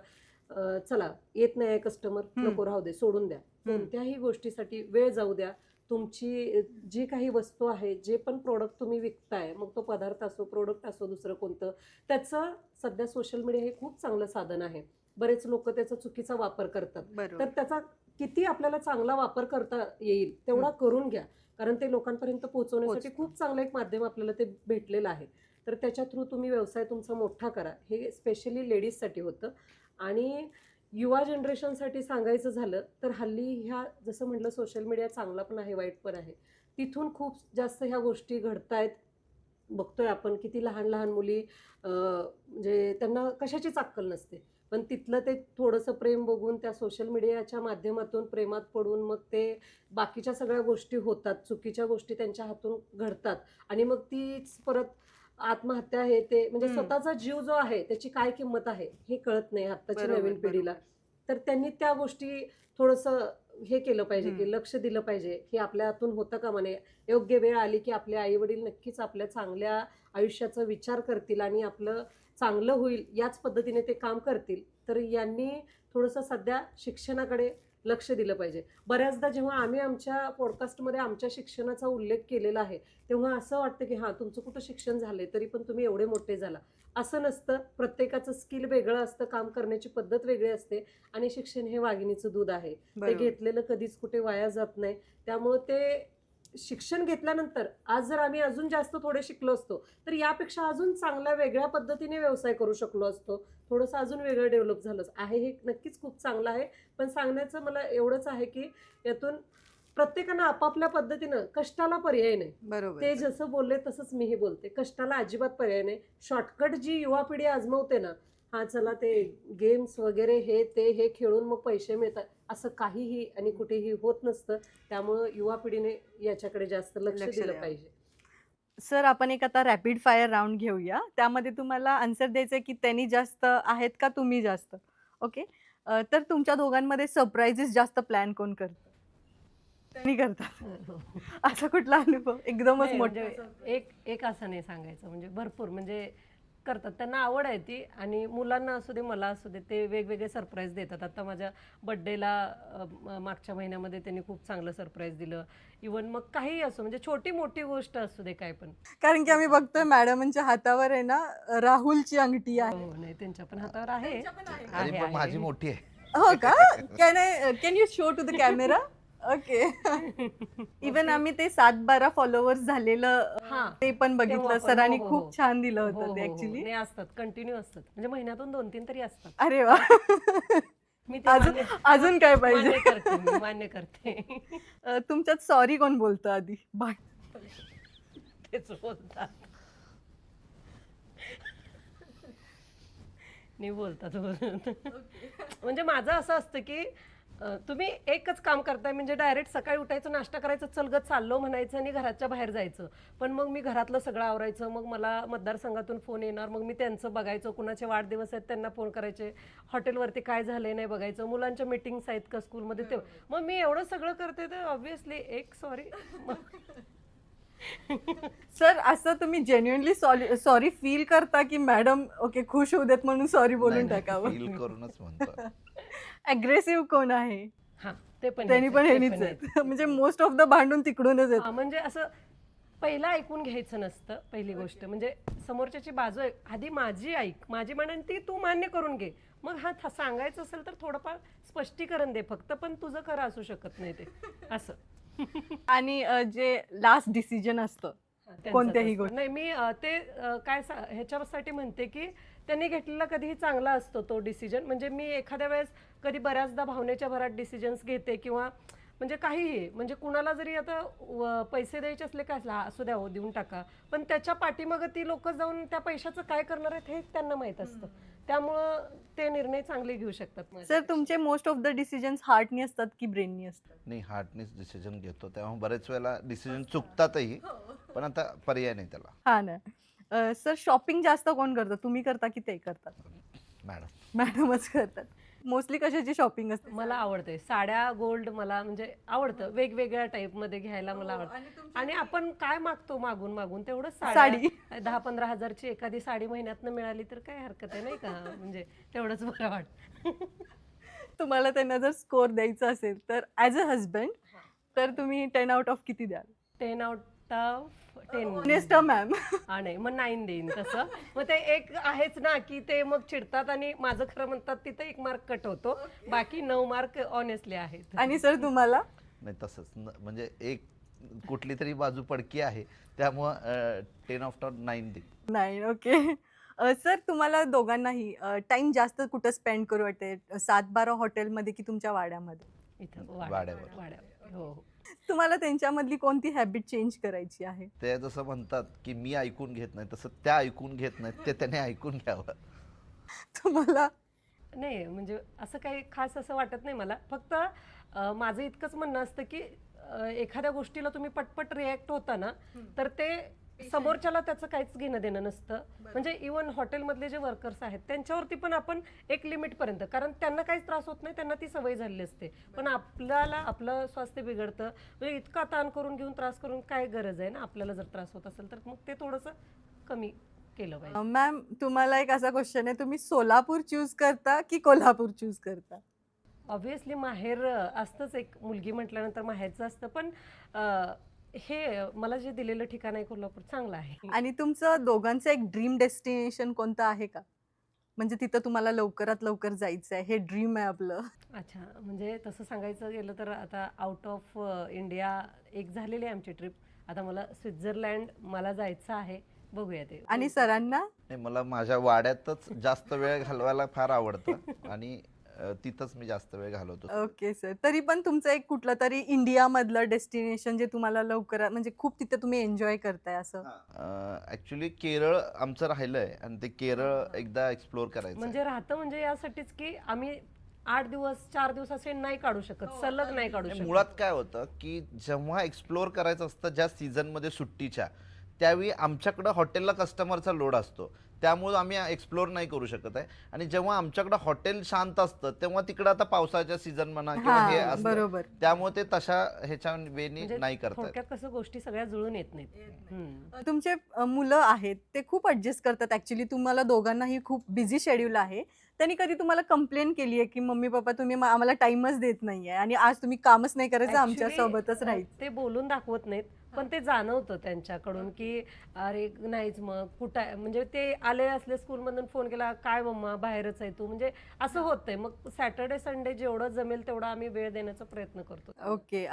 चला येत नाही आहे कस्टमर, नको राहू दे, सोडून द्या. कोणत्याही गोष्टीसाठी वेळ जाऊ द्या. तुमची जी काही वस्तू आहे, जे पण प्रॉडक्ट तुम्ही विकताय, मग तो पदार्थ असो, प्रॉडक्ट असो, दुसरं कोणतं, त्याचं सध्या सोशल मीडिया हे खूप चांगलं साधन आहे. बरेच लोकं त्याचा चुकीचा वापर करतात. तर बरोबर. त्याचा किती आपल्याला चांगला वापर करता येईल तेवढा करून घ्या. कारण ते लोकांपर्यंत पोहोचवण्यासाठी पोहोचतं. खूप चांगलं एक माध्यम आपल्याला ते भेटलेलं आहे. तर त्याच्या थ्रू तुम्ही व्यवसाय तुमचा मोठा करा. हे स्पेशली लेडीजसाठी होतं. आणि युवा जनरेशनसाठी सांगायचं झालं तर हल्ली ह्या जसं म्हटलं सोशल मीडिया चांगला पण आहे, वाईट पण आहे. तिथून खूप जास्त ह्या गोष्टी घडतायत. बघतोय आपण किती लहान-लहान मुली म्हणजे त्यांना कशाचीच अक्कल नसते. पण तिथलं ते थोडंसं प्रेम बघून त्या सोशल मीडियाच्या माध्यमातून प्रेमात पडून मग ते बाकीच्या सगळ्या गोष्टी होतात. चुकीच्या गोष्टी त्यांच्या हातून घडतात आणि मग तीच परत आत्महत्या हे ते म्हणजे स्वतःचा जीव जो आहे त्याची काय किंमत आहे हे कळत नाही आत्ताची बरोबर, नवीन पिढीला. बरोबर. तर त्यांनी त्या गोष्टी थोडंसं हे केलं पाहिजे, की लक्ष दिलं पाहिजे, की आपल्या हातून होतं कामा नये. योग्य वेळ आली, की आपले आई-वडील नक्कीच आपल्या चांगल्या आयुष्याचा विचार करतील आणि आपलं चांगलं होईल याच पद्धतीने ते काम करतील. तर यांनी थोडंसं सध्या शिक्षणाकडे लक्ष दिलं पाहिजे. बऱ्याचदा जेव्हा आम्ही आमच्या पॉडकास्टमध्ये आमच्या शिक्षणाचा उल्लेख केलेला आहे, तेव्हा असं वाटतं की हां, तुमचं कुठं शिक्षण झालंय तरी पण तुम्ही एवढे मोठे झाला. असं नसतं. प्रत्येकाचं स्किल वेगळं असतं, काम करण्याची पद्धत वेगळी असते आणि शिक्षण हे वाघिणीचं दूध आहे. ते बरोबर. घेतलेलं कधीच कुठे वाया जात नाही. त्यामुळं ते शिक्षण घेतल्यानंतर आज जर आम्ही अजून जास्त थोडे शिकलो असतो, तर यापेक्षा अजून चांगल्या वेगळ्या पद्धतीने व्यवसाय करू शकलो असतो. थोडंसं अजून वेगळं डेव्हलप झालं आहे. हे नक्कीच खूप चांगलं आहे. पण सांगण्याचं मला एवढंच आहे की यातून प्रत्येकानं आपापल्या पद्धतीनं कष्टाला पर्याय नाही. बरोबर. ते जसं बोलले तसंच मीही बोलते. कष्टाला अजिबात पर्याय नाही. शॉर्टकट जी युवा पिढी आजमावते ना, हा चला ते गेम्स वगैरे हे खेळून मग पैसे मिळतात, असं काहीही आणि कुठेही होत नसतं. त्यामुळं युवा पिढीने याच्याकडे जास्त लक्ष लक्ष दिलं द्यावं. पाहिजे. सर आपण एक आता रॅपिड फायर राऊंड घेऊया. त्यामध्ये तुम्हाला आन्सर द्यायचं आहे की त्यांनी जास्त आहेत का तुम्ही जास्त? ओके. तर तुमच्या दोघांमध्ये सरप्राइजेस जास्त प्लॅन कोण करतं? त्यांनी करतात. असा कुठला अनुभव एकदमच नाही, मोठा? म्हणजे एक असं नाही सांगायचं, म्हणजे भरपूर म्हणजे करतात. त्यांना आवड आहे ती आणि मुलांना असू दे, मला असू दे, ते वेगवेगळे सरप्राईज देतात. आता माझ्या बड्डेला मागच्या महिन्यामध्ये त्यांनी खूप चांगलं सरप्राईज दिलं. इवन मग काही असो, म्हणजे छोटी मोठी गोष्ट असू दे, काय पण. कारण की आम्ही बघतोय मॅडमांच्या हातावर आहे ना राहुलची अंगठी आहे. हो, नाही त्यांच्या पण हातावर आहे. तरी आहे, पण माझी आहे. मोठी आहे. हो का? Can you show to the camera? Okay. Even आम्ही ते 7-12 फॉलोअर्स झालेलं हां. ते पण तेव्हा बघितलं. पण. सरांनी हो, हो, खूप हो. छान दिलं हो, होतं ते हो, हो. ऍक्च्युली. नाही, असतात, कंटिन्यू असतात. म्हणजे महिन्यातून 2-3 तरी असतात. अरे वा. मी ते अजून अजून काय पाहिजे? मान्य करते मी, मान्य करते. तुमच्यात सॉरी कोण बोलतं आधी? तेच बोलतात. नाही बोलतात. म्हणजे माझं असं असतं की तुम्ही एकच काम करताय, म्हणजे डायरेक्ट सकाळी उठायचं, नाश्ता करायचं, चलगत चाललो म्हणायचं आणि घराच्या बाहेर जायचं. पण मग मी घरातलं सगळं आवरायचं, मग मला मतदारसंघातून फोन येणार, मग मी त्यांचं बघायचं, कुणाचे वाढदिवस आहेत त्यांना फोन करायचे, हॉटेलवरती काय झालंय नाही बघायचं, मुलांच्या मीटिंग्स आहेत का स्कूलमध्ये ते. मग मी एवढं सगळं करते तर ऑब्व्हियसली एक सॉरी. सर असं तुम्ही जेन्युइनली सॉरी फील करता की मॅडम ओके खुश होऊ देत म्हणून सॉरी बोलून टाकावं? फील करूनच म्हणतो. अग्रेसिव्ह कोण आहे? हां, ते पण त्यांनी हेच पण आहे, ते हेनीच पण आहेत. हेच. म्हणजे मोस्ट ऑफ द भांडून तिकडूनच येत. म्हणजे असं पहिलं ऐकून घ्यायचं नसतं. पहिली गोष्ट म्हणजे समोरच्याची बाजू आधी माझी ऐक, माझी म्हणून ती तू मान्य करून घे. मग हा सांगायचं असेल तर थोडंफार स्पष्टीकरण दे फक्त, पण तुझं खरं असू शकत नाही ते असं. आणि जे लास्ट डिसिजन असतं त्यांचं कोणत्याही तसं. गोष्टी. नाही मी ते ह्याच्यासाठी म्हणते की त्यांनी घेतलेला कधीही चांगला असतो तो डिसिजन. म्हणजे मी एखाद्या वेळेस कधी बऱ्याचदा भावनेच्या भरात डिसिजन्स घेते किंवा म्हणजे काहीही, म्हणजे कुणाला जरी आता पैसे द्यायचे असले काय असू द्या हो, देऊन टाका, पण त्याच्या पाठीमागं ती लोक जाऊन त्या पैशाचं काय करणार आहेत हे त्यांना माहित असतं. त्यामुळं ते निर्णय चांगले घेऊ शकतात. सर तुमचे मोस्ट ऑफ द डिसिजन्स हार्टनी असतात की ब्रेननी असतात? नाही, हार्टनेच डिसिजन घेतो, तेव्हा बरेच वेळेला डिसिजन चुकतातही, पण आता पर्याय नाही त्याला. हा ना. सर शॉपिंग जास्त कोण करतं? तुम्ही करता की ते करतात? मॅडम मॅडमच करतात. मोस्टली कशाची शॉपिंग असते? मला आवडते साड्या, गोल्ड मला म्हणजे आवडतं, वेगवेगळ्या टाईपमध्ये घ्यायला मला आवडतं. आणि आपण काय मागतो मागून मागून तेवढंच साडी. 10-15 हजारची एखादी साडी महिन्यातनं मिळाली तर काय हरकत आहे नाही का, म्हणजे तेवढंच बरं वाटतं. तुम्हाला त्यांना जर स्कोर द्यायचा असेल तर ॲज अ हजबंड तर तुम्ही 10 आउट ऑफ किती द्याल? 10 आउट ऑफ 10. Honest ma'am. हा नाही, मग 9 देईन तसं. मग ते एक आहेच ना की ते मग चिडतात आणि माझं खरं म्हणतात तिथं 1 मार्क कट होतो, बाकी 9 मार्क ऑनेस्टली आहेत. आणि सर तुम्हाला? नाही तसंच म्हणजे एक कुठली तरी बाजू पडकी आहे, त्यामुळं 10/9 दे. नाही. ओके. सर तुम्हाला दोघांनाही टाइम जास्त कुठं स्पेंड करू वाटते? 7-12 हॉटेलमध्ये की तुमच्या वाड्यामध्ये? इथं वाड्यावर. वाड्यावर. हो हो. तुम्हाला त्यांच्यामधली कोणती हॅबिट चेंज करायची आहे? ते जसं म्हणतात की मी ऐकून घेत नाही, तसं त्या ऐकून घेत नाहीत, ते त्याने ऐकून घ्यावं. तुम्हाला? नाही म्हणजे असं काही खास असं वाटत नाही मला. फक्त माझं इतकंच म्हणणं असतं की एखाद्या गोष्टीला तुम्ही पटपट रिॲक्ट होता ना, तर ते समोरच्याला त्याचं काहीच घेणं देणं नसतं. म्हणजे इवन हॉटेलमधले जे वर्कर्स आहेत त्यांच्यावरती पण आपण एक लिमिटपर्यंत, कारण त्यांना काहीच त्रास होत नाही, त्यांना ती सवय झालेली असते. पण आपल्याला आपलं स्वास्थ्य बिघडतं, म्हणजे इतका ताण करून घेऊन त्रास करून काय गरज आहे ना. आपल्याला जर त्रास होत असेल तर मग ते थोडंसं कमी केलं पाहिजे. मॅम तुम्हाला एक असा क्वेश्चन आहे, तुम्ही सोलापूर चूज करता की कोल्हापूर चूज करता? ऑब्व्हियसली माहेर असतंच, एक मुलगी म्हटल्यानंतर माहेरचं असतं, पण हे मला जे दिलेलं ठिकाण आहे कोल्हापूर चांगलं आहे. आणि तुमचं दोघांचं एक ड्रीम डेस्टिनेशन कोणतं आहे का? म्हणजे तिथं तुम्हाला लवकरात लवकर जायचं आहे, हे ड्रीम आहे आपलं. अच्छा, म्हणजे तसं सांगायचं गेलं तर आता आउट ऑफ इंडिया एक झालेली आहे आमची ट्रिप. आता मला स्वित्झर्लंड मला जायचं आहे, बघूया ते. आणि सरांना? नाही, मला माझ्या वाड्यातच जास्त वेळ घालवायला फार आवडतं आणि तिथंच मी जास्त वेळ घालवतो. Okay sir. तरी पण तुमचं एक कुठलं तरी इंडियामधलं डेस्टिनेशन जे तुम्हाला लवकरात म्हणजे खूप तिथे तुम्ही एन्जॉय करताय असं? ऍक्च्युली केरळ आमचं राहिलंय आणि ते केरळ एकदा एक्सप्लोर करायचं आहे. म्हणजे राहतं म्हणजे यासाठीच की आम्ही 8 दिवस 4 दिवस असे नाही काढू शकत, सलग नाही काढू आणि शकत. मुळात काय होतं की जेव्हा एक्सप्लोअर करायचं असतं ज्या सीझनमध्ये सुट्टीच्या, त्यावेळी आमच्याकडं हॉटेलला कस्टमरचा लोड असतो, त्यामुळे आम्ही एक्सप्लोअर नाही करू शकत आहे. आणि जेव्हा आमच्याकडं हॉटेल शांत असतं तेव्हा तिकडं आता पावसाच्या सीझन म्हणा किंवा हे हा, असतं, बरोबर. त्यामुळे ते तशा ह्याच्या वेनी म्हणजे नाही करतात. थोडक्यात कसं गोष्टी सगळ्या जुळून येत नाहीत. तुमचे मुलं आहेत ते खूप ऍडजस्ट करतात ऍक्च्युली, तुम्हाला दोघांनाही खूप बिझी शेड्यूल आहे. त्यांनी कधी तुम्हाला कंप्लेन केली आहे की मम्मी पप्पा तुम्ही आम्हाला टाइमच देत नाहीये आणि आज तुम्ही कामच नाही करायचं, आमच्या Actually, सोबतच राहायचं? ते बोलून दाखवत नाहीत, पण ते जाणवतं त्यांच्याकडून की अरे नाहीच, मग कुठं आहे, म्हणजे ते आले असले स्कूलमधून फोन केला, काय मम्मा बाहेरच आहे तू, म्हणजे असं होतंय. मग सॅटर्डे संडे जेवढं जमेल तेवढा आम्ही वेळ देण्याचा प्रयत्न करतो. ओके.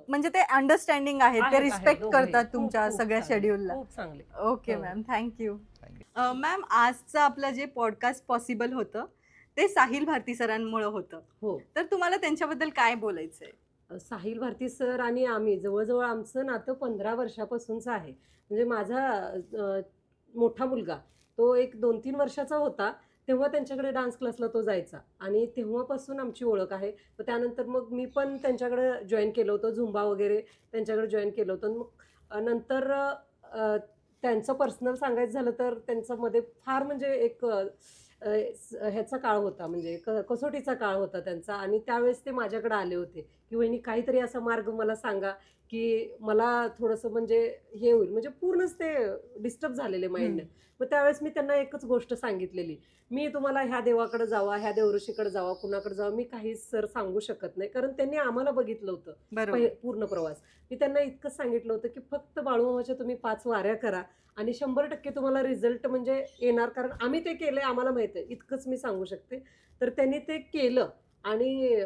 म्हणजे ते अंडरस्टँडिंग आहे, ते आहेत, रिस्पेक्ट दोघंही. करतात खूप- तुमच्या खूप सगळ्या चांगले, शेड्यूलला. खूप चांगले. ओके हो. Ma'am, thank you. Thank मॅम, आजचं आपलं जे पॉडकास्ट पॉसिबल होतं ते साहिल भारती सरांमुळे होतं. हो, तर तुम्हाला त्यांच्याबद्दल काय बोलायचंय? साहिल भारती सर आणि आम्ही जवळजवळ आमचं नातं 15 वर्षापासूनचं आहे. म्हणजे माझा मोठा मुलगा तो एक 2-3 वर्षाचा होता तेव्हा त्यांच्याकडे डान्स क्लासला तो जायचा आणि तेव्हापासून आमची ओळख आहे. मग त्यानंतर मग मी पण त्यांच्याकडे जॉईन केलं होतं, झुंबा वगैरे त्यांच्याकडे जॉईन केलं होतं. मग नंतर त्यांचं पर्सनल सांगायचं झालं तर त्यांच्यामध्ये फार म्हणजे एक ह्याचा काळ होता, म्हणजे कसोटीचा काळ होता त्यांचा. आणि त्यावेळेस ते माझ्याकडे आले होते की वहिनी काहीतरी असा मार्ग मला सांगा की मला थोडंसं म्हणजे हे होईल, म्हणजे पूर्णच ते डिस्टर्ब झालेले माइंड. मग त्यावेळेस मी त्यांना एकच गोष्ट सांगितलेली, मी तुम्हाला ह्या देवाकडे जावा, ह्या देवऋषीकडे जावा, कुणाकडे जावा, मी काहीच सर सांगू शकत नाही, कारण त्यांनी आम्हाला बघितलं होतं बरोबर. पूर्ण प्रवास. मी त्यांना इतकंच सांगितलं होतं की फक्त बाळूमामाच्या तुम्ही 5 वाऱ्या करा आणि 100% तुम्हाला रिझल्ट म्हणजे येणार, कारण आम्ही ते केलंय, आम्हाला माहित आहे, इतकंच मी सांगू शकते. तर त्यांनी ते केलं आणि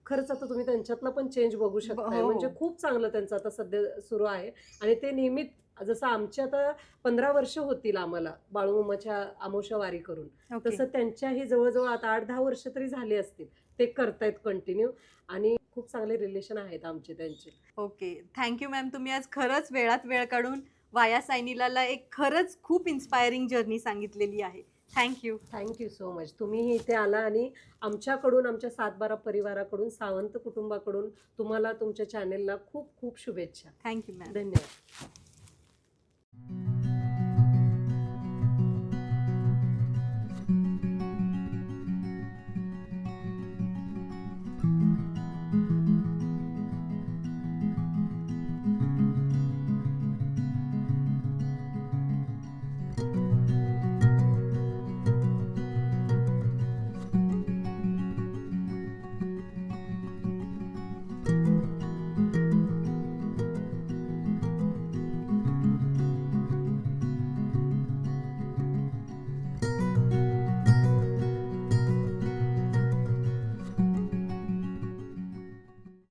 खरंच आता तुम्ही त्यांच्यातला पण चेंज बघू शकताय. हो. म्हणजे खूप चांगलं त्यांचं आता सध्या सुरू आहे. आणि ते नियमित, जसं आमची आता 15 वर्ष होतील आम्हाला बाळूमामाच्या अमावस्या वारी करून, ओके. तसं त्यांच्याही जवळजवळ आता 8-10 वर्ष तरी झाली असतील, ते करतायत कंटिन्यू. आणि खूप चांगले रिलेशन आहेत आमचे त्यांचे. Okay, thank you ma'am. तुम्ही आज खरंच वेळात वेळ काढून वाया सायनीला एक खरंच खूप इन्स्पायरिंग जर्नी सांगितलेली आहे. थँक्यू. Thank you so much. तुम्हीही इथे आला आणि आमच्याकडून, आमच्या 7/12 परिवाराकडून, सावंत कुटुंबाकडून तुम्हाला तुमच्या चॅनेलला खूप खूप शुभेच्छा. Thank you ma'am. धन्यवाद.